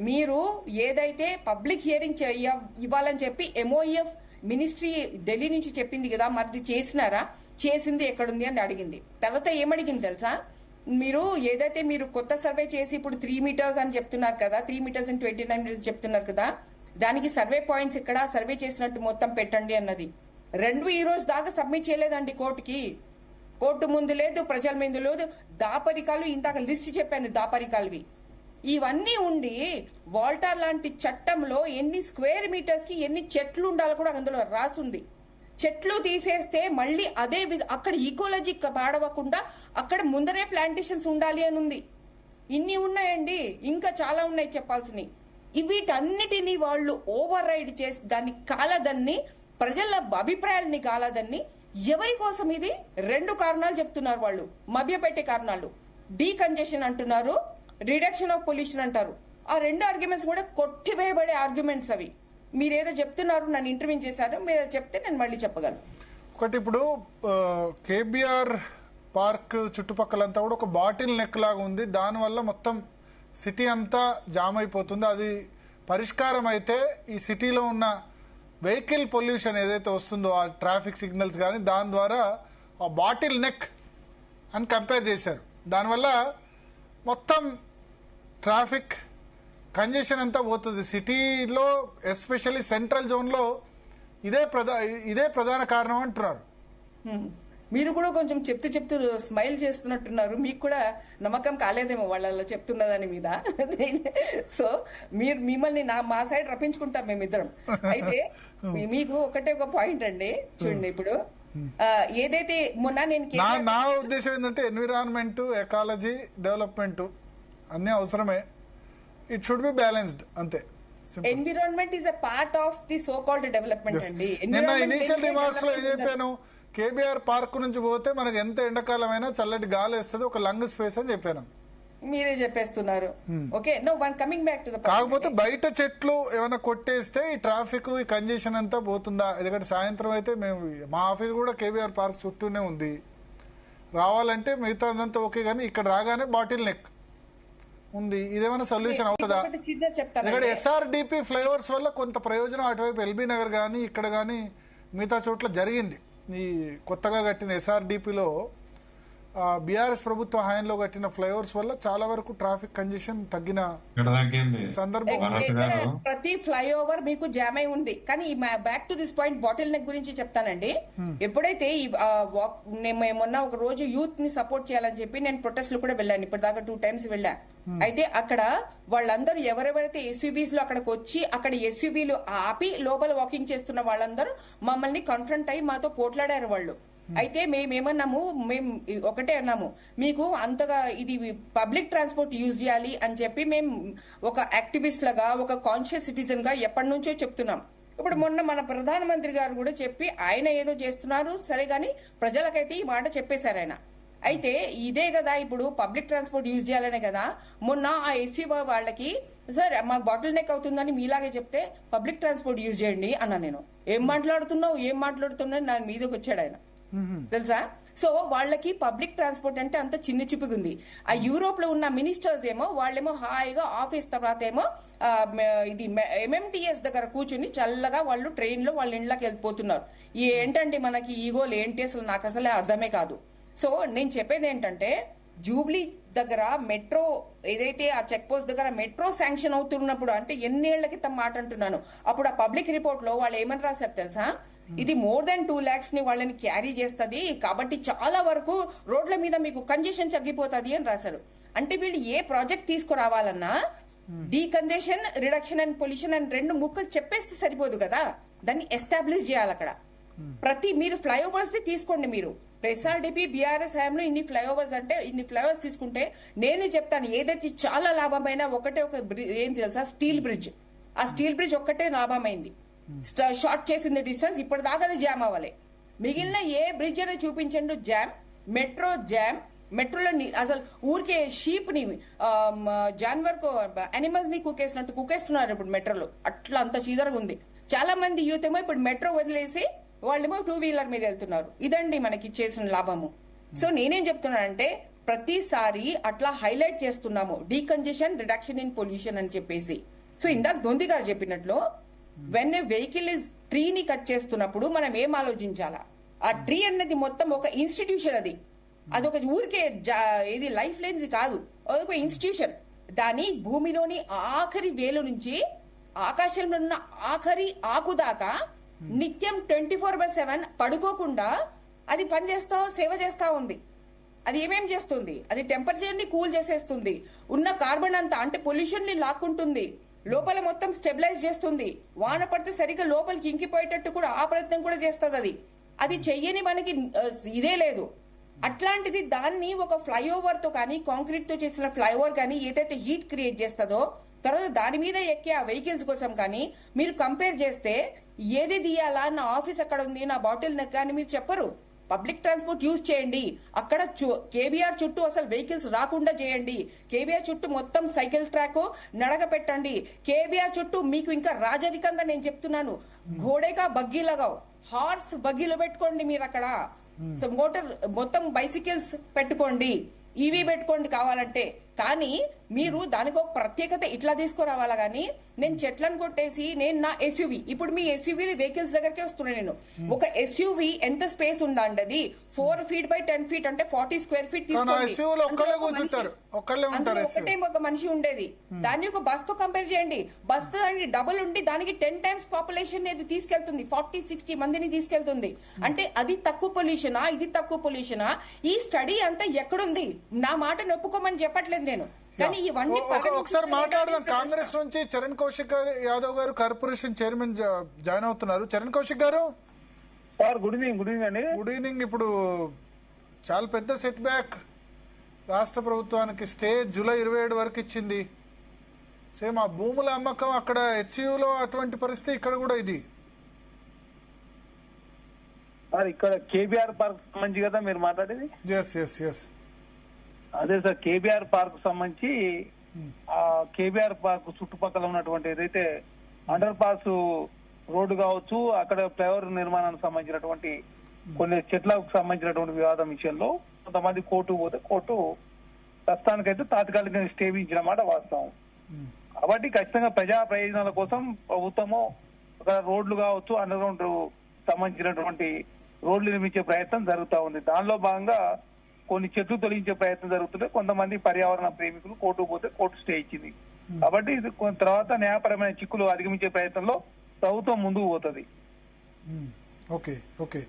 మీరు ఏదైతే పబ్లిక్ హియరింగ్ ఇవ్వాలని చెప్పి MOEF మినిస్ట్రీ ఢిల్లీ నుంచి చెప్పింది కదా, మరి చేసినారా, చేసింది ఎక్కడుంది అని అడిగింది. తర్వాత ఏమడిగింది తెలుసా? మీరు ఏదైతే మీరు కొత్త సర్వే చేసి ఇప్పుడు 3 meters అని చెప్తున్నారు కదా, 3 meters and 29 minutes చెప్తున్నారు కదా, దానికి సర్వే పాయింట్స్ ఇక్కడ సర్వే చేసినట్టు మొత్తం పెట్టండి అన్నది. 2 ఈ రోజు దాకా సబ్మిట్ చేయలేదండి కోర్టుకి. కోర్టు ముందు లేదు, ప్రజల ముందు లేదు. దాపరికాలు ఇందాక లిస్ట్ చెప్పాను, దాపరికాలువి ఇవన్నీ ఉండి వాల్టార్ లాంటి చట్టంలో ఎన్ని స్క్వేర్ మీటర్స్ కి ఎన్ని చెట్లు ఉండాలో కూడా అందులో రాసుంది. చెట్లు తీసేస్తే మళ్ళీ అదే అక్కడ ఈకోలజీ పాడవకుండా అక్కడ ముందరే ప్లాంటేషన్స్ ఉండాలి అని ఉంది. ఇన్ని ఉన్నాయండి, ఇంకా చాలా ఉన్నాయి చెప్పాల్సినవి. వీటన్నిటినీ వాళ్ళు ఓవర్ రైడ్ చేసి దాన్ని కాలదన్ని, ప్రజల అభిప్రాయాలని కాలదన్ని. ఎవరి కోసం ఇది? 2 కారణాలు చెప్తున్నారు వాళ్ళు, మభ్యపెట్టే కారణాలు. డీకంజెషన్ అంటున్నారు, రిడక్షన్ ఆఫ్ పొల్యూషన్ అంటారు. ఆ 2 ఆర్గ్యుమెంట్స్ కూడా కొట్టివేయబడే ఆర్గ్యుమెంట్స్ అవి. మీరేదో చెప్తున్నారు, నన్ను ఇంటర్వ్యూ చేశారు, మీరు చెప్తే నేను మళ్ళీ చెప్పగలను. ఒకటి, ఇప్పుడు కేబీఆర్ పార్క్ చుట్టుపక్కలంతా కూడా ఒక బాటిల్ నెక్ లాగా ఉంది. దానివల్ల మొత్తం సిటీ అంతా జామ్ అయిపోతుంది. అది పరిష్కారం అయితే ఈ సిటీలో ఉన్న వెహికల్ పొల్యూషన్ ఏదైతే వస్తుందో, ఆ ట్రాఫిక్ సిగ్నల్స్ కానీ, దాని ద్వారా ఆ బాటిల్ నెక్ అని కంపేర్ చేశారు. దానివల్ల మొత్తం ట్రాఫిక్ కంజెషన్ అంతా పోతుంది సిటీలో, ఎస్పెషల్లీ సెంట్రల్ జోన్లో. ఇదే ప్రధాన కారణం అంటున్నారు. మీరు కూడా కొంచెం చెప్తూ స్మైల్ చేస్తున్నట్టున్నారు. మీకు కూడా నమ్మకం కాలేదేమో వాళ్ళ చెప్తున్న దాని మీద. సో మిమ్మల్ని మా సైడ్ రప్పించుకుంటాం మేమిద్దరం. అయితే మీకు ఒకటే ఒక పాయింట్ అండి, చూడండి. ఇప్పుడు ఏదైతే మొన్న నేను నా ఉద్దేశం ఏంటంటే ఎన్విరాన్మెంట్, ఎకాలజీ, డెవలప్మెంట్ అన్ని అవసరమే. ఇట్ షుడ్ బి బ్యాలెన్స్డ్, అంతే. Environment is a part of the so called development అండి. నిన్న ఇనిషియల్ రిమార్క్స్ లో ఏం చెప్పాను, కేబీఆర్ పార్క్ నుంచి పోతే మనకు ఎంత ఎండాకాలమైనా చల్లటి గాలి వస్తుంది, ఒక లంగ్ స్పేస్ అని చెప్పాను. మీరే చెప్పేస్తున్నారు. Okay, no one coming back to the కాకపోతే బయట చెట్లు ఏమైనా కొట్టేస్తే ఈ ట్రాఫిక్, ఈ కంజెషన్ అంతా పోతుందా? ఎందుకంటే సాయంత్రం అయితే మా ఆఫీస్ కూడా కేబీఆర్ పార్క్ చుట్టూనే ఉంది. రావాలంటే మిగతా అంతా ఓకే, కానీ ఇక్కడ రాగానే బాటిల్ నెక్ ఉంది. ఇదేమైనా సొల్యూషన్ అవుతుందా? ఎందుకంటే SRDP ఫ్లైఓవర్స్ వల్ల కొంత ప్రయోజనం అటువైపు LB నగర్ కానీ ఇక్కడ కానీ మిగతా చోట్ల జరిగింది. ఈ కొత్తగా కట్టిన SRDPలో బీఆర్ఎస్ ప్రభుత్వ హయాంలో కట్టిన ఫ్లైఓవర్స్ వల్ల చాలా వరకు ట్రాఫిక్ కంజెషన్ తగ్గిన సందర్భం. ప్రతి ఫ్లైఓవర్ మీకు జామ్ అయి ఉంది. కానీ back to this point, bottle neck గురించి చెప్తానండి. ఎప్పుడైతే మొన్న ఒక రోజు యూత్ ని సపోర్ట్ చేయాలని చెప్పి నేను ప్రొటెస్ట్లు కూడా వెళ్ళాను. ఇప్పటిదాకా 2 times వెళ్ళా. అయితే అక్కడ వాళ్ళందరూ ఎవరెవరైతే SUVs లో అక్కడికి వచ్చి అక్కడ SUVలు ఆపి లోపల వాకింగ్ చేస్తున్న వాళ్ళందరూ మమ్మల్ని కన్ఫ్రంట్ అయ్యి మాతో పోట్లాడారు వాళ్ళు. అయితే మేమేమన్నాము, మేము ఒకటే అన్నాము, మీకు అంతగా ఇది పబ్లిక్ ట్రాన్స్పోర్ట్ యూజ్ చేయాలి అని చెప్పి మేము ఒక యాక్టివిస్ట్ లాగా, ఒక కాన్షియస్ సిటిజన్ గా ఎప్పటి నుంచో చెప్తున్నాం. ఇప్పుడు మొన్న మన ప్రధానమంత్రి గారు కూడా చెప్పి ఆయన ఏదో చేస్తున్నారు సరే, గాని ప్రజలకైతే ఈ మాట చెప్పేశారు ఆయన. అయితే ఇదే కదా ఇప్పుడు పబ్లిక్ ట్రాన్స్పోర్ట్ యూజ్ చేయాలనే కదా మొన్న ఆ SUV వాళ్ళకి, సార్ మాకు బాటిల్ నెక్ అవుతుందని మీలాగే చెప్తే పబ్లిక్ ట్రాన్స్పోర్ట్ యూజ్ చేయండి అన్నా. నేను ఏం మాట్లాడుతున్నావు నా మీదకి వచ్చాడు ఆయన. తెలుసా? సో వాళ్ళకి పబ్లిక్ ట్రాన్స్పోర్ట్ అంటే అంత చిన్న చిప్పుకుంది. ఆ యూరోప్ లో ఉన్న మినిస్టర్స్ ఏమో వాళ్ళేమో హాయిగా ఆఫీస్ తర్వాత ఏమో ఇది MMTS దగ్గర కూర్చుని చల్లగా వాళ్ళు ట్రైన్ లో వాళ్ళ ఇంట్లోకి వెళ్ళిపోతున్నారు. ఏంటంటే మనకి ఈగోలు ఏంటి అసలు నాకు అసలే అర్థమే కాదు. సో నేను చెప్పేది ఏంటంటే జూబ్లీ దగ్గర మెట్రో ఏదైతే ఆ చెక్ పోస్ట్ దగ్గర మెట్రో శాంక్షన్ అవుతున్నప్పుడు, అంటే ఎన్నేళ్ల క్రితం మాట అంటున్నాను, అప్పుడు ఆ పబ్లిక్ రిపోర్ట్ లో వాళ్ళు ఏమని రాశారు తెలుసా? ఇది మోర్ దాన్ 2 lakhs ని వాళ్ళని క్యారీ చేస్తుంది కాబట్టి చాలా వరకు రోడ్ల మీద మీకు కంజెషన్ తగ్గిపోతుంది అని రాశారు. అంటే వీళ్ళు ఏ ప్రాజెక్ట్ తీసుకురావాలన్నా డీకంజెషన్, రిడక్షన్ అండ్ పొల్యూషన్ అని 2 ముక్కలు చెప్పేస్తే సరిపోదు కదా, దాన్ని ఎస్టాబ్లిష్ చేయాలి అక్కడ. మీరు ఫ్లైఓవర్స్ ని తీసుకోండి. మీరు SRDP BRS హయాంలో ఇన్ని ఫ్లైఓవర్స్ అంటే ఇన్ని ఫ్లైఓవర్స్ తీసుకుంటే నేను చెప్తాను ఏదైతే చాలా లాభమైన ఒకటే ఒక ఏం తెలుసా, స్టీల్ బ్రిడ్జ్. ఆ స్టీల్ బ్రిడ్జ్ ఒక్కటే లాభమైంది, షార్ట్ చేసింది డిస్టెన్స్, ఇప్పటిదాకా అది జామ్ అవ్వాలి. మిగిలిన ఏ బ్రిడ్జ్ అనేది చూపించండి జామ్. Metro jam. మెట్రోలో అసలు ఊరికే షీప్ ని జాన్వర్ అనిమల్స్ ని కుకేస్తున్నారు ఇప్పుడు మెట్రోలో. అట్లా అంత చీదరగా ఉంది. చాలా మంది యూత్ ఏమో ఇప్పుడు మెట్రో వదిలేసి వాళ్ళేమో 2-wheeler మీద వెళ్తున్నారు. ఇదండి మనకి చేసిన లాభము. సో నేనేం చెప్తున్నానంటే ప్రతిసారి అట్లా హైలైట్ చేస్తున్నాము డీకంజెషన్, రిడక్షన్ ఇన్ పొల్యూషన్ అని చెప్పేసి. సో ఇందాక దొంతి గారు చెప్పినట్లు వెన్ ఏ వెహికల్ ఇస్ ట్రీని కట్ చేస్తున్నప్పుడు మనం ఏం ఆలోచించాలా? ఆ ట్రీ అనేది మొత్తం ఒక ఇన్స్టిట్యూషన్. అదొక ఊరికే ఇది లైఫ్ లేనిది కాదు, అదొక ఇన్స్టిట్యూషన్. దాని భూమిలోని ఆఖరి వేలు నుంచి ఆకాశంలో ఉన్న ఆఖరి ఆకు దాకా నిత్యం 24/7 పడుకోకుండా అది పనిచేస్తా సేవ చేస్తా ఉంది. అది ఏమేం చేస్తుంది? అది టెంపరేచర్ ని కూల్ చేసేస్తుంది, ఉన్న కార్బన్ అంతా అంటే పొల్యూషన్ ని లాక్కుంటుంది, లోపల మొత్తం స్టెబిలైజ్ చేస్తుంది, వాన పడితే సరిగ్గా లోపలికి ఇంకిపోయేటట్టు కూడా ఆ ప్రయత్నం కూడా చేస్తుంది. అది చెయ్యని మనకి ఇదే లేదు. అట్లాంటిది దాన్ని ఒక ఫ్లైఓవర్ తో కానీ కాంక్రీట్ తో చేసిన ఫ్లైఓవర్ కానీ ఏదైతే హీట్ క్రియేట్ చేస్తుందో తర్వాత దాని మీద ఎక్కే ఆ వెహికల్స్ కోసం కానీ మీరు కంపేర్ చేస్తే ఏది తీయాలా, నా ఆఫీస్ అక్కడ ఉంది, నా బాటిల్ నెక్ అని మీరు చెప్పరు. పబ్లిక్ ట్రాన్స్పోర్ట్ యూజ్ చేయండి. అక్కడ కేబీఆర్ చుట్టూ అసలు వెహికల్స్ రాకుండా చేయండి. కేబీఆర్ చుట్టూ మొత్తం సైకిల్ ట్రాక్ నడక పెట్టండి. కేబీఆర్ చుట్టూ మీకు ఇంకా రాజరికంగా నేను చెప్తున్నాను, ఘోడేగా బగ్గీలగావు హార్స్ బగ్గీలు పెట్టుకోండి మీరు అక్కడ. మోటార్ మొత్తం బైసికల్స్ పెట్టుకోండి, ఈవీ పెట్టుకోండి కావాలంటే. కానీ మీరు దానికి ఒక ప్రత్యేకత ఇట్లా తీసుకురావాలా గానీ నేను చెట్లను కొట్టేసి నేను నా ఎస్యూవీ, ఇప్పుడు మీ ఎస్యూవీ వెహికల్స్ దగ్గరకే వస్తున్నాను నేను. ఒక ఎస్యూవీ ఎంత స్పేస్ ఉందా అండి? అది 4 feet by 10 feet అంటే 40 square feet తీసుకోండి. ఒకటే ఒక మనిషి ఉండేది. దాన్ని ఒక బస్ తో కంపేర్ చేయండి. బస్ దానికి డబుల్ ఉండి దానికి 10 times పాపులేషన్ అనేది తీసుకెళ్తుంది, 40-60 మందిని తీసుకెళ్తుంది. అంటే అది తక్కువ పొల్యూషనా, ఇది తక్కువ పొల్యూషనా? ఈ స్టడీ అంతా ఎక్కడుంది? నా మాట నొప్పుకోమని చెప్పట్లేదు నేను, కానీ ఇవన్నీ ఒకసారి మాట్లాడదాం. కాంగ్రెస్ నుంచి చరణ్ కౌశిక్ యాదవ్ గారు కార్పొరేషన్ చైర్మన్ జాయిన్ అవుతున్నారు. చరణ్ కౌశిక్ గారు గుడ్ ఈవినింగ్. గుడ్ ఈవినింగ్ అండి. Good evening. ఇప్పుడు చాలా పెద్ద సెట్ బ్యాక్ రాష్ట్ర ప్రభుత్వానికి. స్టే జూలై 27 వరకు ఇచ్చింది. సేమ్ ఆ భూముల అమ్మకం అక్కడ హెచ్సియులో అటువంటి పరిస్థితి, ఇక్కడ కూడా ఇది. ఇక్కడ కేబీఆర్ పార్క్ సంబంధించి కదా మీరు మాట్లాడేది? ఎస్ ఎస్ ఎస్ అదే సార్, కేబీఆర్ పార్క్ సంబంధించి ఆ కేబీఆర్ పార్క్ చుట్టుపక్కల ఉన్నటువంటి ఏదైతే అండర్ పాస్ రోడ్డు కావచ్చు, అక్కడ ఫ్లైఓవర్ నిర్మాణానికి సంబంధించినటువంటి కొన్ని చెట్లకు సంబంధించినటువంటి వివాదం విషయంలో కొంతమంది కోర్టు పోతే కోర్టు ప్రస్తుతానికైతే తాత్కాలికంగా స్టే ఇచ్చిన మాట వాస్తవం. కాబట్టి ఖచ్చితంగా ప్రజా ప్రయోజనాల కోసం ప్రభుత్వము ఒక రోడ్లు కావచ్చు, అండర్ గ్రౌండ్ సంబంధించినటువంటి రోడ్లు నిర్మించే ప్రయత్నం జరుగుతూ ఉంది. దానిలో భాగంగా కొన్ని చెట్లు తొలగించే ప్రయత్నం జరుగుతుంది. కొంతమంది పర్యావరణ ప్రేమికులు కోర్టు పోతే కోర్టు స్టే ఇచ్చింది. కాబట్టి ఇది తర్వాత న్యాయపరమైన చిక్కులు అధిగమించే ప్రయత్నంలో ప్రభుత్వం ముందుకు పోతుంది. Okay okay.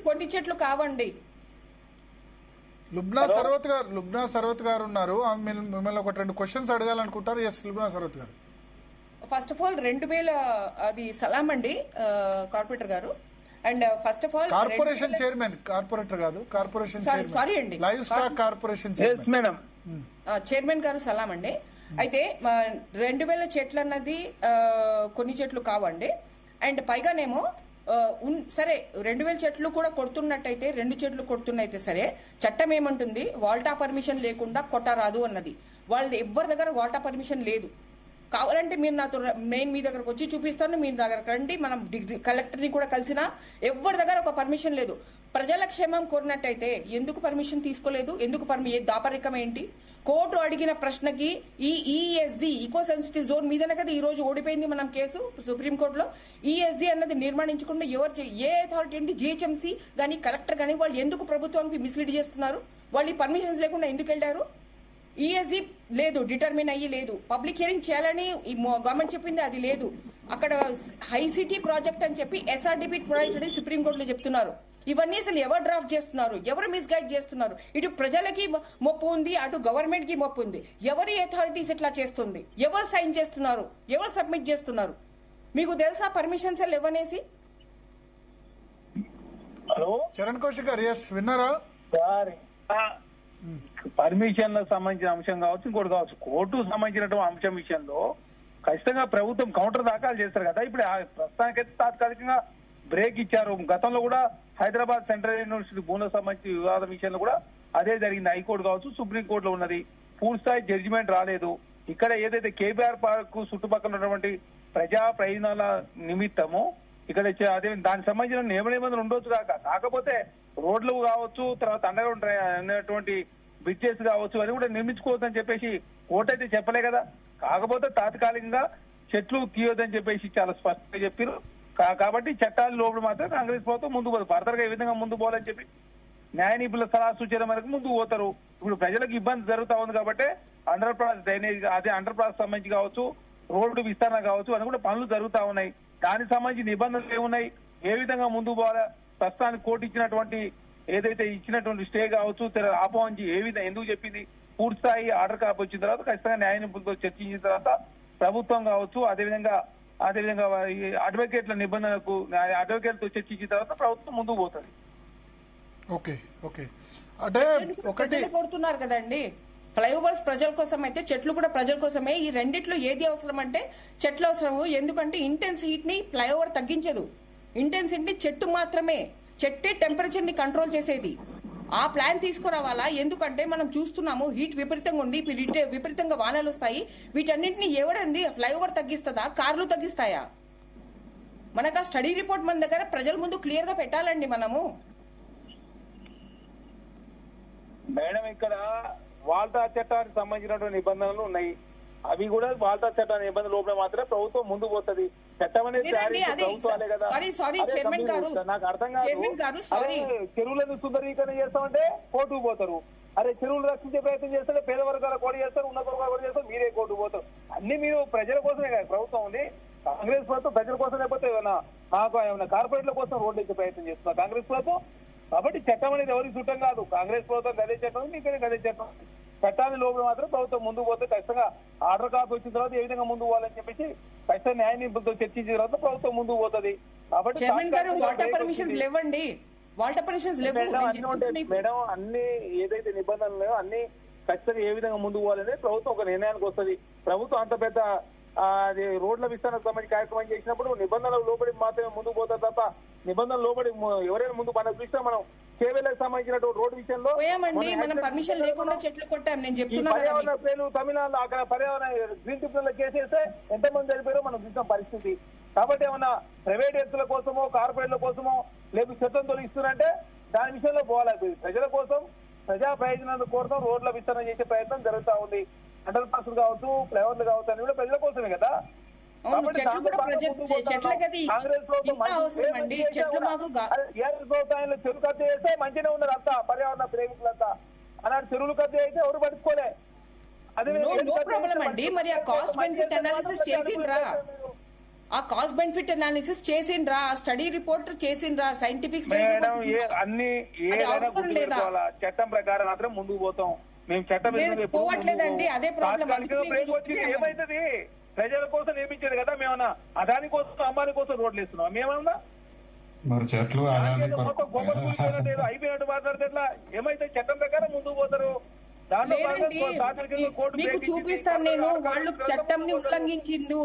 కొన్ని చెట్లు కావండి. లుబ్నా సర్వత్ గారు ఉన్నారు. మిమ్మల్ని ఒక 2 క్వశ్చన్స్ అడగాలనుకుంటారు. ఎస్ లుబ్నా సర్వత్ గారు. ఫస్ట్ ఆఫ్ ఆల్ 2000 అది సలాం అండి కార్పొరేటర్ గారు. And first of all corporation chairman, corporator కాదు, కార్పొరేషన్ సారీ అండి, లైవ్ స్టాక్ కార్పొరేషన్ చైర్మన్ గారు సలాం అండి. అయితే 2000 చెట్లు అన్నది కొన్ని చెట్లు కావండి. అండ్ పైగానేమో సరే 2000 చెట్లు కూడా కొడుతున్నట్టయితే 2 చెట్లు కొడుతున్నైతే సరే చట్టం ఏమంటుంది, వాల్టా పర్మిషన్ లేకుండా కొట్టరాదు అన్నది. వాళ్ళ ఎవ్వరి దగ్గర వాల్టా పర్మిషన్ లేదు. కావాలంటే మీరు నాతో నేను మీ దగ్గరకు వచ్చి చూపిస్తాను, మీ దగ్గరకు రండి, మనం కలెక్టర్ని కూడా కలిసినా ఎవరి దగ్గర ఒక పర్మిషన్ లేదు. ప్రజల క్షేమం కోరినట్టయితే ఎందుకు పర్మిషన్ తీసుకోలేదు? ఎందుకు దాపరికం ఏంటి? కోర్టు అడిగిన ప్రశ్నకి ఈ ఈఎస్జి ఈకో సెన్సిటివ్ జోన్ మీదనే కదా ఈ రోజు ఓడిపోయింది మనం కేసు సుప్రీంకోర్టులో. ఈఎస్జి అన్నది నిర్మాణించకుండా ఏ అథారిటీ ఏంటి, జిహెచ్ఎంసీ కానీ కలెక్టర్ కానీ వాళ్ళు ఎందుకు ప్రభుత్వానికి మిస్లీడ్ చేస్తున్నారు? వాళ్ళు ఈ పర్మిషన్స్ లేకుండా ఎందుకు వెళ్ళారు? ఈఎస్జి లేదు, డిటర్మిన్ అయ్యి లేదు. పబ్లిక్ హియరింగ్ చేయాలని గవర్నమెంట్ చెప్పింది, అది లేదు. అక్కడ హై సిటీ ప్రాజెక్ట్ అని చెప్పి ఎస్ఆర్డిపి ప్రాజెక్ట్ అని సుప్రీంకోర్టులో చెప్తున్నారు. ఇవన్నీ అసలు ఎవరు డ్రాఫ్ట్ చేస్తున్నారు? ఎవరు మిస్గైడ్ చేస్తున్నారు? ఇటు ప్రజలకి మొప్పు ఉంది, అటు గవర్నమెంట్ కి మొప్పు ఉంది. ఎవరి అథారిటీస్ ఇట్లా చేస్తుంది? ఎవరు సైన్ చేస్తున్నారు? ఎవరు సబ్మిట్ చేస్తున్నారు? మీకు తెలుసా పర్మిషన్స్ ఇవ్వనేసి? హలో చరణ్ కౌశిక్ గారు, ఎస్ విన్నారా? సార్, పర్మిషన్ సంబంధించిన అంశం కావచ్చు, ఇంకోటి కావచ్చు, కోర్టుకు సంబంధించినటువంటి అంశం విషయంలో ఖచ్చితంగా ప్రభుత్వం కౌంటర్ దాఖలు చేస్తారు కదా. ఇప్పుడు ప్రస్తుతానికైతే తాత్కాలికంగా బ్రేక్ ఇచ్చారు. గతంలో కూడా హైదరాబాద్ సెంట్రల్ యూనివర్సిటీ భూములకు సంబంధించి వివాదం విషయంలో కూడా అదే జరిగింది. హైకోర్టు కావచ్చు, సుప్రీంకోర్టులో ఉన్నది, పూర్తి స్థాయి జడ్జిమెంట్ రాలేదు. ఇక్కడ ఏదైతే కేబీఆర్ పార్క్ చుట్టుపక్కల ఉన్నటువంటి ప్రజా ప్రయోజనాల నిమిత్తము ఇక్కడ అదే దానికి సంబంధించిన నియమ నిబంధనలు ఉండొచ్చు కాకపోతే రోడ్లు కావచ్చు, తర్వాత అండర్గ్రౌండ్ అనేటువంటి బ్రిడ్జెస్ కావచ్చు, అది కూడా నిర్మించుకోవద్దని చెప్పేసి కోర్టు అయితే చెప్పలే కదా. కాకపోతే తాత్కాలికంగా చెట్లు తీయొద్దని చెప్పేసి చాలా స్పష్టంగా చెప్పారు. కాబట్టి చట్టాల లోపల మాత్రం కాంగ్రెస్ ప్రభుత్వం ముందుకు పోతుంది. ఫర్దర్ గా ఏ విధంగా ముందు పోవాలని చెప్పి న్యాయ నిపుణుల సలహా సూచన మేరకు ముందుకు పోతారు. ఇప్పుడు ప్రజలకు ఇబ్బంది జరుగుతా ఉంది కాబట్టి అండర్ పాస్ డ్రైనేజ్, అదే అండర్ పాస్ సంబంధించి కావచ్చు, రోడ్డు విస్తరణ కావచ్చు, అని కూడా పనులు జరుగుతా ఉన్నాయి. దానికి సంబంధించి నిబంధనలు ఏమున్నాయి, ఏ విధంగా ముందుకు పోవాలా, ప్రస్తుతానికి కోర్టు ఇచ్చినటువంటి ఏదైతే ఇచ్చినటువంటి స్టే కావచ్చు, ఆపోహంచి ఏ విధంగా ఎందుకు చెప్పింది, పూర్తి స్థాయి ఆర్డర్ కాపీ వచ్చిన తర్వాత ఖచ్చితంగా న్యాయ నిపుణులతో చర్చించిన తర్వాత ప్రభుత్వం కావచ్చు, అదేవిధంగా అడ్వకేట్ల నిబంధనలకు అడ్వకేట్లతో చర్చించిన తర్వాత ప్రభుత్వం ముందుకు పోతుంది. ఓకే ఓకే, అంటే ఒకటి కొడుతున్నారు కదండి, ఫ్లైఓవర్స్ ప్రజల కోసం అయితే చెట్లు కూడా ప్రజల కోసమే. ఈ రెండిట్లో ఏది అవసరం అంటే చెట్లు అవసరము. ఎందుకంటే ఇంటెన్స్ హీట్ ని ఫ్లైఓవర్ తగ్గించదు. ఇంటెన్స్ హీట్ ని చెట్టు మాత్రమే, చెట్టే టెంపరేచర్ ని కంట్రోల్ చేసేది. ఆ ప్లాన్ తీసుకురావాలా? ఎందుకంటే మనం చూస్తున్నాము హీట్ విపరీతంగా ఉంది, విపరీతంగా వానలు వస్తాయి. వీటన్నింటినీ ఎవడంది ఫ్లైఓవర్ తగ్గిస్తుందా, కార్లు తగ్గిస్తాయా? మనకు ఆ స్టడీ రిపోర్ట్ మన దగ్గర ప్రజల ముందు క్లియర్ గా పెట్టాలండి మనము. మేడం, ఇక్కడ వాల్టా చట్టానికి సంబంధించినటువంటి నిబంధనలు ఉన్నాయి. అవి కూడా వాల్టా చట్ట నిబంధనల లోపల మాత్రమే ప్రభుత్వం ముందు పోతుంది. చట్టం అనేది ప్రభుత్వాలే కదా. నాకు అర్థం కాదు, చెరువులను సుందరీకరణ చేస్తామంటే కోర్టుకు పోతారు. అరే చెరువులు రక్షించే ప్రయత్నం చేస్తే పేద వర్గాల కోడి చేస్తారు, ఉన్నత వర్గాల కోడి చేస్తారు, మీరే కోర్టుకు పోతారు. అన్ని మీరు ప్రజల కోసమే కదా ప్రభుత్వం ఉంది. కాంగ్రెస్ ప్రభుత్వం ప్రజల కోసం, లేకపోతే ఏమైనా కార్పొరేట్ల కోసం రోడ్లు ఇచ్చే ప్రయత్నం చేస్తున్నారు కాంగ్రెస్ ప్రభుత్వం. కాబట్టి చట్టం అనేది ఎవరికి చుట్టం కాదు. కాంగ్రెస్ ప్రభుత్వం గదే చట్టం, మీకే గదే చట్టం. చట్టాన్ని లోపల మాత్రం ప్రభుత్వం ముందుకు పోతే ఖచ్చితంగా ఆర్డర్ కాపీ వచ్చిన తర్వాత ఏ విధంగా ముందుకు పోవాలని చెప్పేసి ఖచ్చితంగా న్యాయ నిపుణులతో చర్చించిన తర్వాత ప్రభుత్వం ముందుకు పోతుంది. కాబట్టి మేడం, అన్ని ఏదైతే నిబంధనలు లేవో అన్ని ఖచ్చితంగా ఏ విధంగా ముందుకు పోవాలనే ప్రభుత్వం ఒక నిర్ణయానికి వస్తుంది. ప్రభుత్వం అంత పెద్ద అది రోడ్ల విస్తరణకు సంబంధించి కార్యక్రమం చేసినప్పుడు నిబంధనలు లోబడి మాత్రమే ముందుకు పోతారు తప్ప నిబంధనలు లోబడి ఎవరైనా ముందు మనం చూస్తే మనం కేవలం సంబంధించినటువంటి రోడ్డు విషయంలో పర్యావరణ పేర్లు తమిళనాడు అక్కడ పర్యావరణ గ్రీన్ ట్రిబ్యునల్ కేసేస్తే ఎంతమంది చనిపోయారో మనం చూసిన పరిస్థితి. కాబట్టి ఏమన్నా ప్రైవేట్ వ్యక్తుల కోసమో కార్పొరేట్ల కోసమో లేకపోతే చట్టం తొలగిస్తున్నారంటే దాని విషయంలో పోవాలి. ప్రజల కోసం, ప్రజా ప్రయోజనాల కోసం రోడ్ల విస్తరణ చేసే ప్రయత్నం జరుగుతా ఉంది. అండర్ పాస్ కావచ్చు, ఫ్లైఓవర్లు కావచ్చు అని కూడా ప్రజల కోసమే కదా. చెరువు కత్తి చేస్తే మంచిగా ఉన్నది అంతా పర్యావరణ ప్రేమికులంతా. అలాంటి చెరువులు కత్తి అయితే ఎవరు పట్టుకోలే. అదే మరి ఆ కాస్ట్ బెనిఫిట్ అనాలిసిస్ చేసిండ్రా? ఆ కాస్ట్ బెనిఫిట్ అనాలిసిస్ చేసిండ్రా? స్టడీ రిపోర్ట్ చేసిండ్రా? సైంటిఫిక్ అన్ని చట్టం ప్రకారం మాత్రం ముందుకు పోతాం. మేము చట్టం పోవట్లేదండి, అదే ప్రాబ్లం. ఏమైతుంది? ప్రజల కోసం నిర్మించేది కదా. మేమన్నా అదాని కోసం, అంబానీ కోసం రోడ్లు ఇస్తున్నాం. మేమన్నా మరి చెట్లు అయిపోయినట్టు మాట్లాడితే ఎట్లా? ఏమైతే చట్టం ప్రకారం ముందుకు పోతారు. మీకు చూపిస్తాను నేను. వాళ్ళు చట్టం ని ఉల్లంఘించింది,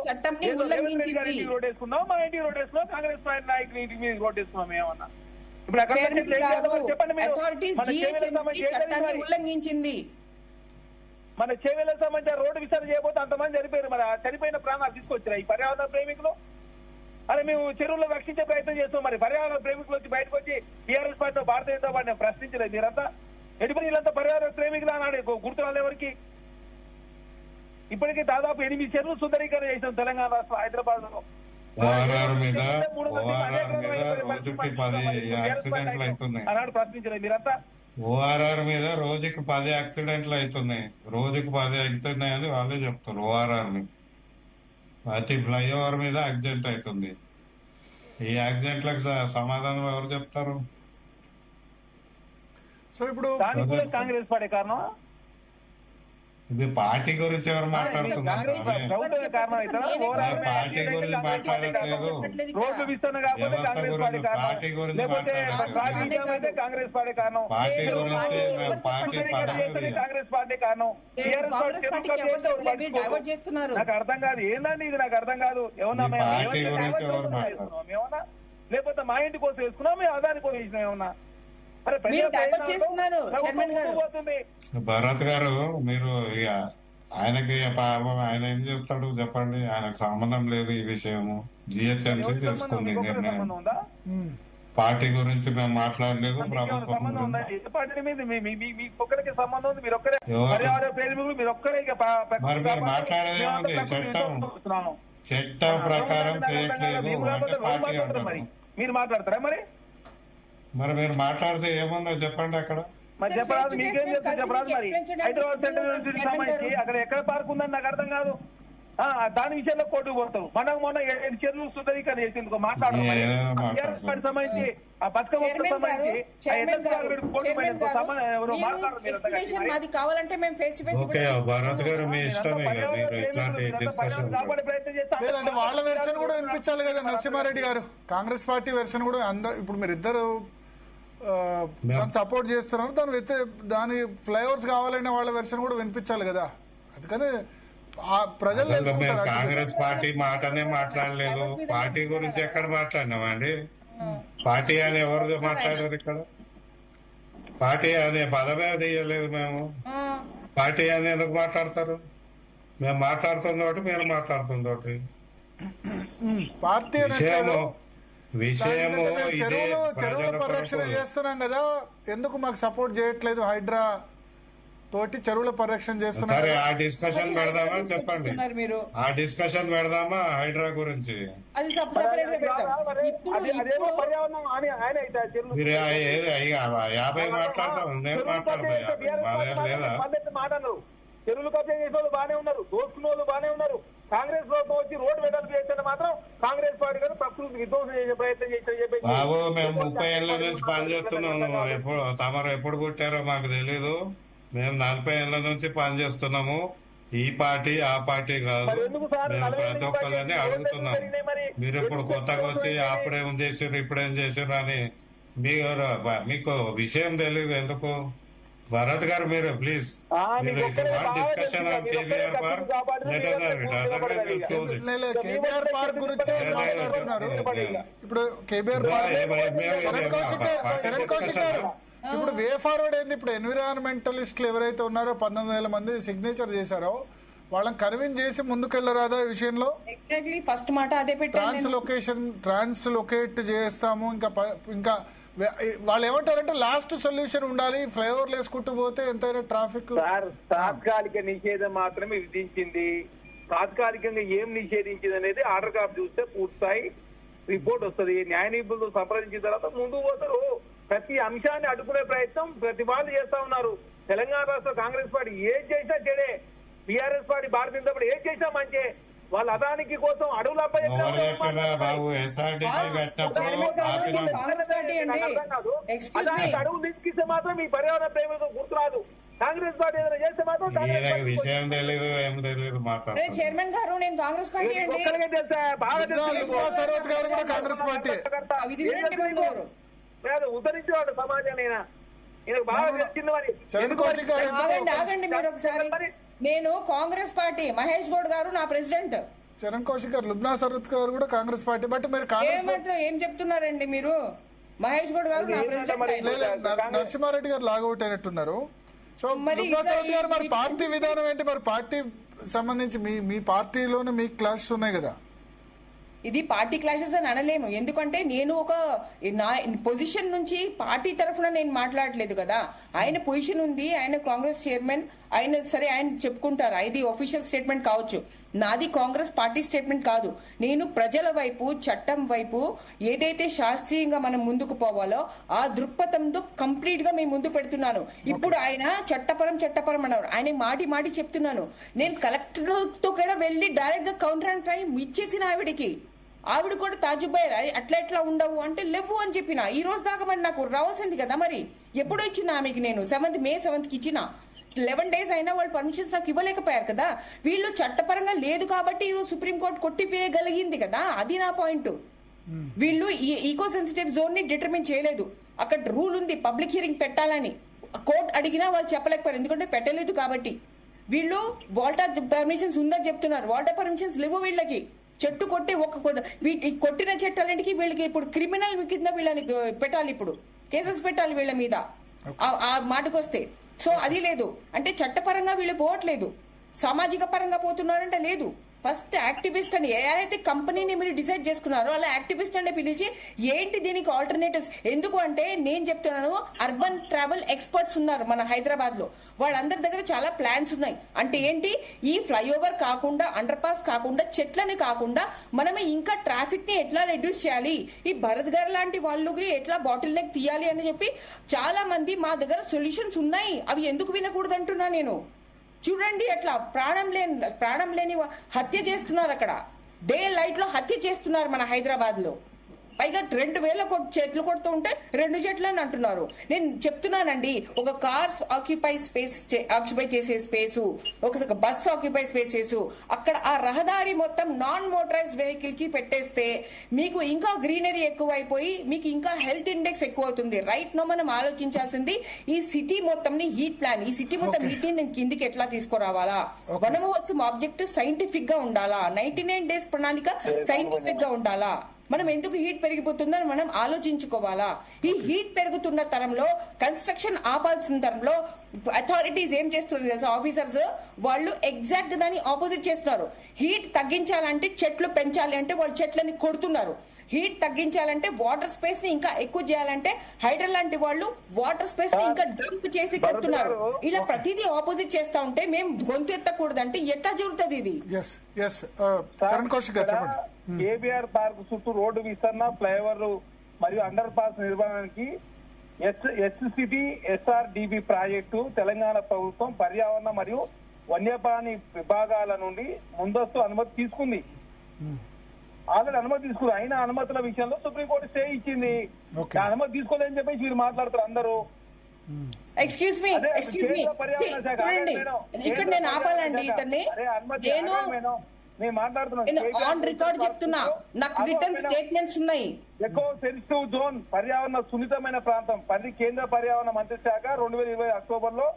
చట్టం ని ఉల్లంఘించింది. రోడ్ వేసుకున్నాం, మా ఇంటికి రోడ్ వేసుకున్నాం, కాంగ్రెస్ నాయకులు ఇంటికి మీద రోడ్ వేసుకున్నాం. ఏమన్నా అథారిటీస్ చట్టాన్ని ఉల్లంఘించింది. మన చేవేళ్ళకి సంబంధించిన రోడ్డు విస్తరణ చేయబోతే అంతమంది చనిపోయారు. మరి ఆ చనిపోయిన ప్రాణాలు తీసుకొచ్చారు ఈ పర్యావరణ ప్రేమికులు. అరే మేము చెరువుల్లో రక్షించే ప్రయత్నం చేస్తాం. మరి పర్యావరణ ప్రేమికులు వచ్చి బయటకు వచ్చి టీఆర్ఎస్ పార్టీలో భారతీయ జనతా పార్టీ ప్రశ్నించలేదు. మీరంతా ఎటువంటి వీళ్ళంతా పర్యావరణ ప్రేమికులు అన్నాడు గుర్తురాలు ఎవరికి. ఇప్పటికీ దాదాపు 8 చెరువులు సుందరీకరణ చేసాం తెలంగాణ రాష్ట్రం హైదరాబాద్ లో. ఓఆర్ఆర్ మీద రోజుకి 10 యాక్సిడెంట్లు అవుతున్నాయి. అన్నాడు ప్రశ్నించలేదు మీరంతా. ఓఆర్ఆర్ మీద రోజుకి 10 యాక్సిడెంట్లు అవుతున్నాయి. రోజుకి 10 అవుతున్నాయి అని వాళ్ళే చెప్తారు. ఓఆర్ఆర్ ని ప్రతి ఫ్లైఓవర్ మీద యాక్సిడెంట్ అవుతుంది. ఈ యాక్సిడెంట్లకు సమాధానం ఎవరు చెప్తారు? సో ఇప్పుడు దానికి కూడా కాంగ్రెస్ పార్టీ కారణం. ఇది పార్టీ గురించి ఎవరు మాట్లాడుతున్నారు? ప్రభుత్వమే కారణం అవుతారా? పార్టీ గురించి మాట్లాడట్లేదు. రోడ్డు విస్తరణ కాకపోతే వ్యవస్థ కాంగ్రెస్ పార్టీ గురించి కారణం. పార్టీ గురించి లేకపోతే మాట్లాడట్లేదు. అయితే కాంగ్రెస్ పార్టీ కారణం. పార్టీ గురించి పార్టీ పదవి కాంగ్రెస్ పార్టీ కారణం. కాంగ్రెస్ పార్టీకి ఎవరు చెప్పలేదు, మీరు డైవర్ట్ చేస్తున్నారు. నాకు అర్థం కాదు ఏందండి ఇది, నాకు అర్థం కాదు. ఏమన్నా ఈ పార్టీ గురించి ఎవరు మాట్లాడుతున్నారు? ఏమన్నా లేకపోతే మా ఇంటి కోసం వేసుకున్నాం, మేము అదాని కోసం వేసినాం ఏమన్నా. అరే మీరు డైవర్ట్ చేస్తున్నారు చైర్మన్ గారు. పోతుంది. భరత్ గారు మీరు ఇక ఆయనకి పాపం ఆయన ఏం చేస్తాడు చెప్పండి. ఆయనకు సంబంధం లేదు ఈ విషయము. జిహెచ్ఎంసీ తీసుకుంది నిర్ణయం. సంబంధం ఉందా? పార్టీ గురించి మేము మాట్లాడలేదు. ప్రభుత్వం సంబంధం ఉందా? గురించి ఏ పార్టీ మీద మీ ఒక్కరికి సంబంధం ఉంది. మీరు ఒక్కరే ఎవరు? పర్యావరణ ప్రేమికులు, మీరు ఒక్కరే. ఇక మరి మీరు మాట్లాడేది ఏముంది? చట్టం ప్రకారం చేయట్లేదు అంటే పార్టీ అంటారు. మీరు మాట్లాడతారా మరి? మరి మీరు మాట్లాడితే ఏముందో చెప్పండి అక్కడ. మరి చెప్పరాదు, మీకేం చెప్తే చెప్పరాదు. మరి హైదరాబాద్ సెంట్రల్ యూనివర్సిటీకి సంబంధించి అక్కడ ఎక్కడ పార్క్ ఉందని నాకు అర్థం కాదు. దాని విషయంలో కోర్టుకు పోతారు. మొన్న 7 చెరువులు సుందరీకరణ చేసేందుకు మాట్లాడడం సంబంధించి ఆ బతుకమ్మ సంబంధించి మాది కావాలంటే మేము face to face. Okay Bharat గారు మీ ఇష్టమే కదా, మీరు ఇట్లాంటి డిస్కషన్ కాపాడే ప్రయత్నం చేస్తాం. లేదంటే వాళ్ళ వెర్షన్ కూడా వినిపించాలి కదా నరసింహారెడ్డి గారు. కాంగ్రెస్ పార్టీ వెర్షన్ కూడా అందరు ఇప్పుడు మీరు ఇద్దరు దాన్ని సపోర్ట్ చేస్తున్నారు. దాని ఫ్లైఓవర్స్ కావాలనే వాళ్ళ వెర్షన్ కూడా వినిపించాలి కదా. అందుకని ప్రజలు మేము కాంగ్రెస్ పార్టీ మాటనే మాట్లాడలేదు. పార్టీ గురించి ఎక్కడ మాట్లాడినామండి? పార్టీ అని ఎవరు మాట్లాడారు ఇక్కడ? పార్టీ అనే పదమే తీయలేదు మేము. పార్టీ అని ఎందుకు మాట్లాడతారు? మేము మాట్లాడుతుందోటి, మీరు మాట్లాడుతుందోటి. పార్టీ విషయము ఇదే. చెరువుల పరిరక్షణ చేస్తున్నాం కదా, ఎందుకు మాకు సపోర్ట్ చేయట్లేదు? హైడ్రా తోటి చెరువుల పరిరక్షణ చేస్తున్నారు. సరే ఆ డిస్కషన్ పెడదామా చెప్పండి. మీరు ఆ డిస్కషన్ పెడదామా హైడ్రా గురించి? అది సపరేట్ గా పెడతాం. అదేమో పర్యావరణం ఆయన అయితే ఆ చెరువులు మీరు 50 మాట్లాడతాం, నేను మాట్లాడతా 50. మాదేం లేదా? మాటలు చెరువులు కబ్జా చేసే వాళ్ళు బానే ఉన్నారు, దోచుకున్న వాళ్ళు బానే ఉన్నారు. కాంగ్రెస్ ప్రభుత్వం వచ్చి రోడ్డు వెడల్పు చేస్తే మాత్రం కాంగ్రెస్ పార్టీ గారు ప్రకృతి విధ్వంసం చేసే ప్రయత్నం చేసి బాబు మేము 30 ఏళ్ల నుంచి పనిచేస్తున్నాము. తమరు ఎప్పుడు పుట్టారో మాకు తెలీదు. మేము 40 ఏళ్ల నుంచి పనిచేస్తున్నాము. ఈ పార్టీ ఆ పార్టీ కాదు. మేము ప్రతి ఒక్కరిని అడుగుతున్నాము. మీరు ఇప్పుడు కొత్తగా వచ్చి అప్పుడేం చేసారు ఇప్పుడేం చేసారు అని మీకు విషయం తెలీదు ఎందుకు? భరత్ గారు మీరు please discussion on KBR park KBR park గురించి మాట్లాడుతున్నారు. ఇప్పుడు కేబీఆర్ పార్క్ ఇప్పుడు వే ఫార్వర్డ్ ఏంది? ఇప్పుడు ఎన్విరాన్మెంటలిస్టులు ఎవరైతే ఉన్నారో 19,000 మంది సిగ్నేచర్ చేశారో వాళ్ళని కన్విన్స్ చేసి ముందుకెళ్లరాదా ఈ విషయంలో? ఫస్ట్ మాట అదే ట్రాన్స్లొకేట్ చేస్తాము. ఇంకా వాళ్ళు ఏమంటారంటే లాస్ట్ సొల్యూషన్ ఉండాలి, ఫ్లైఓవర్లు వేసుకుంటూ పోతే ఎంతైనా ట్రాఫిక్. తాత్కాలిక నిషేధం మాత్రమే విధించింది. తాత్కాలికంగా ఏం నిషేధించింది అనేది ఆర్డర్ కాపీ చూస్తే పూర్తిస్థాయి రిపోర్ట్ వస్తుంది. న్యాయ నిపుణులతో సంప్రదించిన తర్వాత ముందుకు పోతారు. ప్రతి అంశాన్ని అడ్డుకునే ప్రయత్నం ప్రతి వాళ్ళు చేస్తా ఉన్నారు. తెలంగాణ రాష్ట్ర కాంగ్రెస్ పార్టీ ఏం చేసినా చెడే, TRS party Bharatiya Janata party ఏం చేసినా మంచి. వాళ్ళ అదానికి కోసం అడవులు అడవులు తీసుకిస్తే మాత్రం ఈ పర్యావరణ ప్రేమతో గుర్తురాదు. కాంగ్రెస్ పార్టీ ఏదైనా చేస్తే మాత్రం విషయం తెలియదు, ఏం తెలియదు. చైర్మన్ గారు నేను కాంగ్రెస్ పార్టీ అండి. కాంగ్రెస్ పార్టీ ఉద్ధరించేవాడు సమాజాన్ని. బాగా తెలిసింది మరి. ఆగండి మీరు ఒకసారి. నేను కాంగ్రెస్ పార్టీ, మహేష్ గౌడ్ గారు నా ప్రెసిడెంట్. చరణ్ కౌశిక్ గారు, లుబ్నా సరత్ గారు కూడా కాంగ్రెస్ పార్టీ. బట్ మీరు ఏం చెప్తున్నారండి మీరు? మహేష్ గౌడ్ గారు నా ప్రెసిడెంట్. నరసింహారెడ్డి గారు లాగౌట్ అయినట్టున్నారు. సో లుబ్నాసవతి గారు, మరి పార్టీ విధానం ఏంటి? మరి పార్టీ సంబంధించి మీ పార్టీలోనే మీకు క్లాషెస్ ఉన్నాయి కదా? ఇది పార్టీ క్లాషెస్ అని అనలేము, ఎందుకంటే నేను ఒక నా పొజిషన్ నుంచి పార్టీ తరఫున నేను మాట్లాడలేదు కదా. ఆయన పొజిషన్ ఉంది, ఆయన కాంగ్రెస్ చైర్మన్, ఆయన సరే ఆయన చెప్పుకుంటారు, ఇది ఒఫీషియల్ స్టేట్మెంట్ కావచ్చు. నాది కాంగ్రెస్ పార్టీ స్టేట్మెంట్ కాదు. నేను ప్రజల వైపు, చట్టం వైపు ఏదైతే శాస్త్రీయంగా మనం ముందుకు పోవాలో ఆ దృక్పథంతో కంప్లీట్ గా మేము ముందు పెడుతున్నాను. ఇప్పుడు ఆయన చట్టపరం అన్నారు, ఆయన మాటి చెప్తున్నాను. నేను కలెక్టర్ తో కూడా వెళ్ళి డైరెక్ట్ గా కౌంటర్ అండ్ క్రైమ్ ఇచ్చేసిన ఆవిడ కూడా తాజుబాయ్ అట్లా ఎట్లా ఉండవు అంటే లేవు అని చెప్పిన. ఈ రోజు దాకా మరి నాకు రావాల్సింది కదా, మరి ఎప్పుడు ఇచ్చిన ఆమెకి నేను May 7th ఇచ్చిన 11 days అయినా వాళ్ళు పర్మిషన్స్ నాకు ఇవ్వలేకపోయారు కదా. వీళ్ళు చట్టపరంగా లేదు కాబట్టి ఈరోజు సుప్రీంకోర్టు కొట్టివేయగలిగింది కదా, అది నా పాయింట్. వీళ్ళు ఈ ఈకో సెన్సిటివ్ జోన్ ని డిటర్మిన్ చేయలేదు. అక్కడ రూల్ ఉంది పబ్లిక్ హియరింగ్ పెట్టాలని, కోర్టు అడిగినా వాళ్ళు చెప్పలేకపోయారు ఎందుకంటే పెట్టలేదు కాబట్టి. వీళ్ళు వాటర్ పర్మిషన్స్ ఉందని చెప్తున్నారు, వాటర్ పర్మిషన్స్ లేవు వీళ్ళకి. చెట్టు కొట్టి కొట్టిన చెట్టాలంటికి వీళ్ళకి ఇప్పుడు క్రిమినల్ కింద వీళ్ళని పెట్టాలి, ఇప్పుడు కేసెస్ పెట్టాలి వీళ్ళ మీద ఆ మాటకు వస్తే. సో అది లేదు అంటే చట్టపరంగా వీళ్ళు పోవట్లేదు, సామాజిక పరంగా పోతున్నారంటే లేదు. ఫస్ట్ యాక్టివిస్ట్ అని ఏదైతే కంపెనీని మీరు డిసైడ్ చేసుకున్నారో అలా యాక్టివిస్ట్ అని పిలిచి ఏంటి దీనికి ఆల్టర్నేటివ్స్. ఎందుకు అంటే నేను చెప్తున్నాను, అర్బన్ ట్రావెల్ ఎక్స్పర్ట్స్ ఉన్నారు మన హైదరాబాద్ లో, వాళ్ళందరి దగ్గర చాలా ప్లాన్స్ ఉన్నాయి. అంటే ఏంటి, ఈ ఫ్లైఓవర్ కాకుండా, అండర్ పాస్ కాకుండా, చెట్లని కాకుండా మనం ఇంకా ట్రాఫిక్ ని ఎట్లా రెడ్యూస్ చేయాలి, ఈ భరత్ గారు లాంటి వాళ్ళకి ఎట్లా బాటిల్ నెక్ తీయాలి అని చెప్పి చాలా మంది మా దగ్గర సొల్యూషన్స్ ఉన్నాయి. అవి ఎందుకు వినకూడదు అంటున్నా నేను. చూడండి అట్లా ప్రాణం లేని హత్య చేస్తున్నారు అక్కడ, డే లైట్ లో హత్య చేస్తున్నారు మన హైదరాబాద్ లో. పైగా 2000 చెట్లు కొడుతూ ఉంటే 2 చెట్లు అని అంటున్నారు. నేను చెప్తున్నానండి, ఒక కార్ ఆక్యుపై చేసే స్పేసు, ఒక బస్ ఆక్యుపై స్పేస్ చేసు, అక్కడ ఆ రహదారి మొత్తం నాన్ మోటరైజ్ వెహికల్ కి పెట్టేస్తే మీకు ఇంకా గ్రీనరీ ఎక్కువైపోయి మీకు ఇంకా హెల్త్ ఇండెక్స్ ఎక్కువ అవుతుంది. రైట్ నో మనం ఆలోచించాల్సింది ఈ సిటీ మొత్తం హీట్ ప్లాన్, ఈ సిటీ మొత్తం హీట్ ని నేను కిందికి ఎట్లా తీసుకురావాలా. మనము వచ్చి ఆబ్జెక్టివ్ సైంటిఫిక్ గా ఉండాలా, 99 days ప్రణాళిక సైంటిఫిక్ గా ఉండాలా. మనం ఎందుకు హీట్ పెరిగిపోతుందని మనం ఆలోచించుకోవాలా. ఈ హీట్ పెరుగుతున్న తరంలో, కన్స్ట్రక్షన్ ఆపాల్సిన తరంలో అథారిటీస్ ఏం చేస్తున్నారు తెలుసా, ఆఫీసర్స్ వాళ్ళు ఎగ్జాక్ట్ దాన్ని ఆపోజిట్ చేస్తున్నారు. హీట్ తగ్గించాలంటే చెట్లు పెంచాలి అంటే వాళ్ళు చెట్లని కొడుతున్నారు. హీట్ తగ్గించాలంటే వాటర్ స్పేస్ ని ఇంకా ఎక్కువ చేయాలంటే హైడ్రా లాంటి వాళ్ళు వాటర్ స్పేస్ ని ఇంకా డంప్ చేసి కొడుతున్నారు. ఇలా ప్రతిదీ ఆపోజిట్ చేస్తా ఉంటే మేము గొంతు ఎత్తకూడదంటే ఎట్లా జరుగుతుంది ఇది? కేబీఆర్ పార్క్ చుట్టూ రోడ్డు విస్తరణ, ఫ్లైఓవర్ మరియు అండర్ పాస్ నిర్మాణానికి ఎస్సిటి SRDB ప్రాజెక్టు తెలంగాణ ప్రభుత్వం పర్యావరణ మరియు వన్యప్రాణి విభాగాల నుండి ముందస్తు అనుమతి తీసుకుంది. ఆల్రెడీ అనుమతి తీసుకుంది. అయినా అనుమతుల విషయంలో సుప్రీంకోర్టు స్టే ఇచ్చింది. అనుమతి తీసుకోలేదని చెప్పేసి మీరు మాట్లాడుతారు అందరూ. ఎక్స్క్యూజ్ మీ ఇక్కడ నేను ఆపాలండి ఇతన్ని. నేను ఆన్ రికార్డ్ చెప్తున్నా, నాకు రిటర్న్ స్టేట్మెంట్స్ ఉన్నాయి. ఎకో సెన్సిటివ్ జోన్ పర్యావరణ సున్నితమైన ప్రాంతం కేంద్ర పర్యావరణ మంత్రి శాఖ 2020 అక్టోబర్లో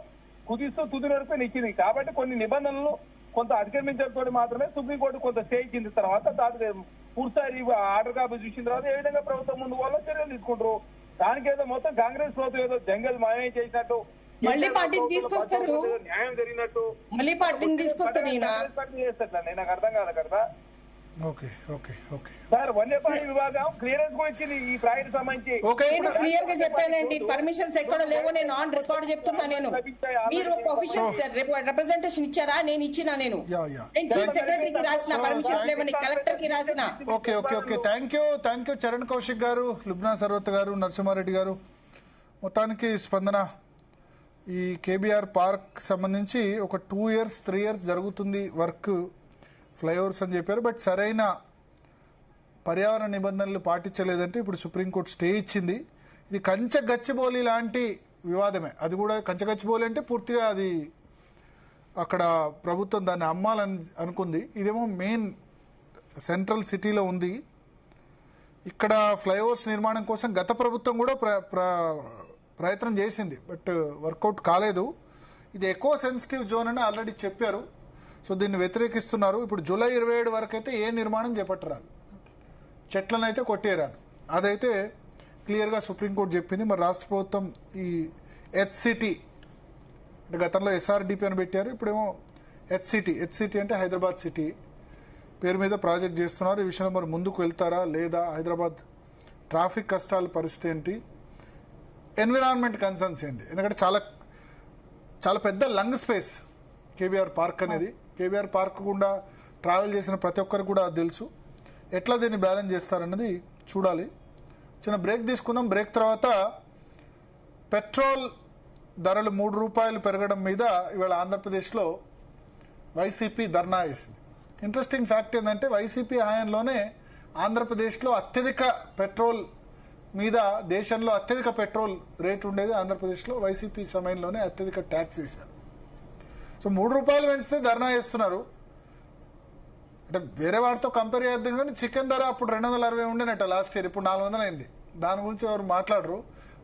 కుదిస్తూ తుది నడుపుని ఇచ్చింది. కాబట్టి కొన్ని నిబంధనలు కొంత అధిగమించడంతో మాత్రమే సుప్రీంకోర్టు కొంత స్టే ఇచ్చింది. తర్వాత దానికి పూర్తిస్థాయి ఆర్డర్ కాపీ చూసిన తర్వాత ఏ విధంగా ప్రభుత్వం ముందు వల్ల చర్యలు తీసుకుంటారు. దానికి ఏదో మొత్తం కాంగ్రెస్ ప్రభుత్వం ఏదో జంగల్ మాయం చేసినట్టు, మళ్ళీ పార్టీని తీసుకొస్తారు, న్యాయం జరిగినట్టు మళ్ళీ పార్టీని తీసుకొస్తారు. నాకు అర్థం కాదు కదా సార్. వన్యప్రాణి విభాగం క్లియరెన్స్ కూడా ఇచ్చింది ఈ ప్రాజెక్ట్ సంబంధించి. నేను క్లియర్ గా చెప్పానండి, పర్మిషన్స్ ఎక్కడ లేవో నేను ఆన్ రికార్డ్ చెప్తున్నా. నేను మీరు ఆఫీషియల్ రిప్రజెంటేషన్ ఇచ్చారా? నేను ఇచ్చిన, నేను సెక్రటరీకి రాసిన, పర్మిషన్స్ లేవని కలెక్టర్ కి రాసిన. థ్యాంక్ యూ చరణ్ కౌశిక్ గారు, లుబ్నా సర్వత్ గారు, నరసింహారెడ్డి గారు. మొత్తానికి స్పందన ఈ కేబీఆర్ పార్క్ సంబంధించి ఒక 2 years 3 years జరుగుతుంది వర్క్, ఫ్లైఓవర్స్ అని చెప్పారు. బట్ సరైన పర్యావరణ నిబంధనలు పాటించలేదంటే ఇప్పుడు సుప్రీంకోర్టు స్టే ఇచ్చింది. ఇది కంచగచ్చిబౌలి లాంటి వివాదమే. అది కూడా కంచగచ్చిబౌలి అంటే పూర్తిగా అది అక్కడ ప్రభుత్వం దాన్ని అమ్మాలని అనుకుంది. ఇదేమో మెయిన్ సెంట్రల్ సిటీలో ఉంది. ఇక్కడ ఫ్లైఓవర్స్ నిర్మాణం కోసం గత ప్రభుత్వం కూడా ప్రయత్నం చేసింది, బట్ వర్కౌట్ కాలేదు. ఇది ఎకో సెన్సిటివ్ జోన్ అని ఆల్రెడీ చెప్పారు. సో దీన్ని వ్యతిరేకిస్తున్నారు. ఇప్పుడు జూలై 27 వరకు అయితే ఏ నిర్మాణం చేపట్టరాదు, చెట్లను అయితే కొట్టేయరాదు. అదైతే క్లియర్గా సుప్రీంకోర్టు చెప్పింది. మరి రాష్ట్ర ప్రభుత్వం ఈ HCT అంటే గతంలో ఎస్ఆర్డిపి అని పెట్టారు, ఇప్పుడేమో హెచ్సిటి అంటే హైదరాబాద్ సిటీ పేరు మీద ప్రాజెక్ట్ చేస్తున్నారు. ఈ విషయంలో మరి ముందుకు వెళ్తారా లేదా, హైదరాబాద్ ట్రాఫిక్ కష్టాల పరిస్థితి ఏంటి, ఎన్విరాన్మెంట్ కన్సర్న్స్ ఏంటి, ఎందుకంటే చాలా చాలా పెద్ద లంగ్ స్పేస్ కేబీఆర్ పార్క్ అనేది. కేబీఆర్ పార్క్ గుండా ట్రావెల్ చేసిన ప్రతి ఒక్కరికి కూడా అది తెలుసు. ఎట్లా దీన్ని బ్యాలెన్స్ చేస్తారన్నది చూడాలి. చిన్న బ్రేక్ తీసుకుందాం. బ్రేక్ తర్వాత పెట్రోల్ ధరలు ₹3 పెరగడం మీద ఇవాళ ఆంధ్రప్రదేశ్లో వైసీపీ ధర్నా వేసింది. ఇంట్రెస్టింగ్ ఫ్యాక్ట్ ఏంటంటే వైసీపీ హయాంలోనే ఆంధ్రప్రదేశ్లో అత్యధిక పెట్రోల్ మీద, దేశంలో అత్యధిక పెట్రోల్ రేటు ఉండేది ఆంధ్రప్రదేశ్లో. వైసీపీ సమయంలోనే అత్యధిక ట్యాక్స్ వేశారు. సో ₹3 పెంచితే ధర్నా చేస్తున్నారు. అంటే వేరే వాటితో కంపేర్ చేద్దాం కానీ చికెన్ ధర అప్పుడు 260 ఉండేనట లాస్ట్ ఇయర్, ఇప్పుడు 400 అయింది. దాని గురించి ఎవరు మాట్లాడరు.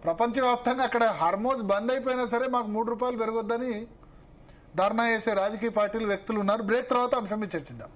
ప్రపంచవ్యాప్తంగా అక్కడ హార్మోజ్ బంద్ అయిపోయినా సరే మాకు ₹3 పెరగొద్దని ధర్నా చేసే రాజకీయ పార్టీలు, వ్యక్తులు ఉన్నారు. బ్రేక్ తర్వాత అంశం మీద చర్చిద్దాం.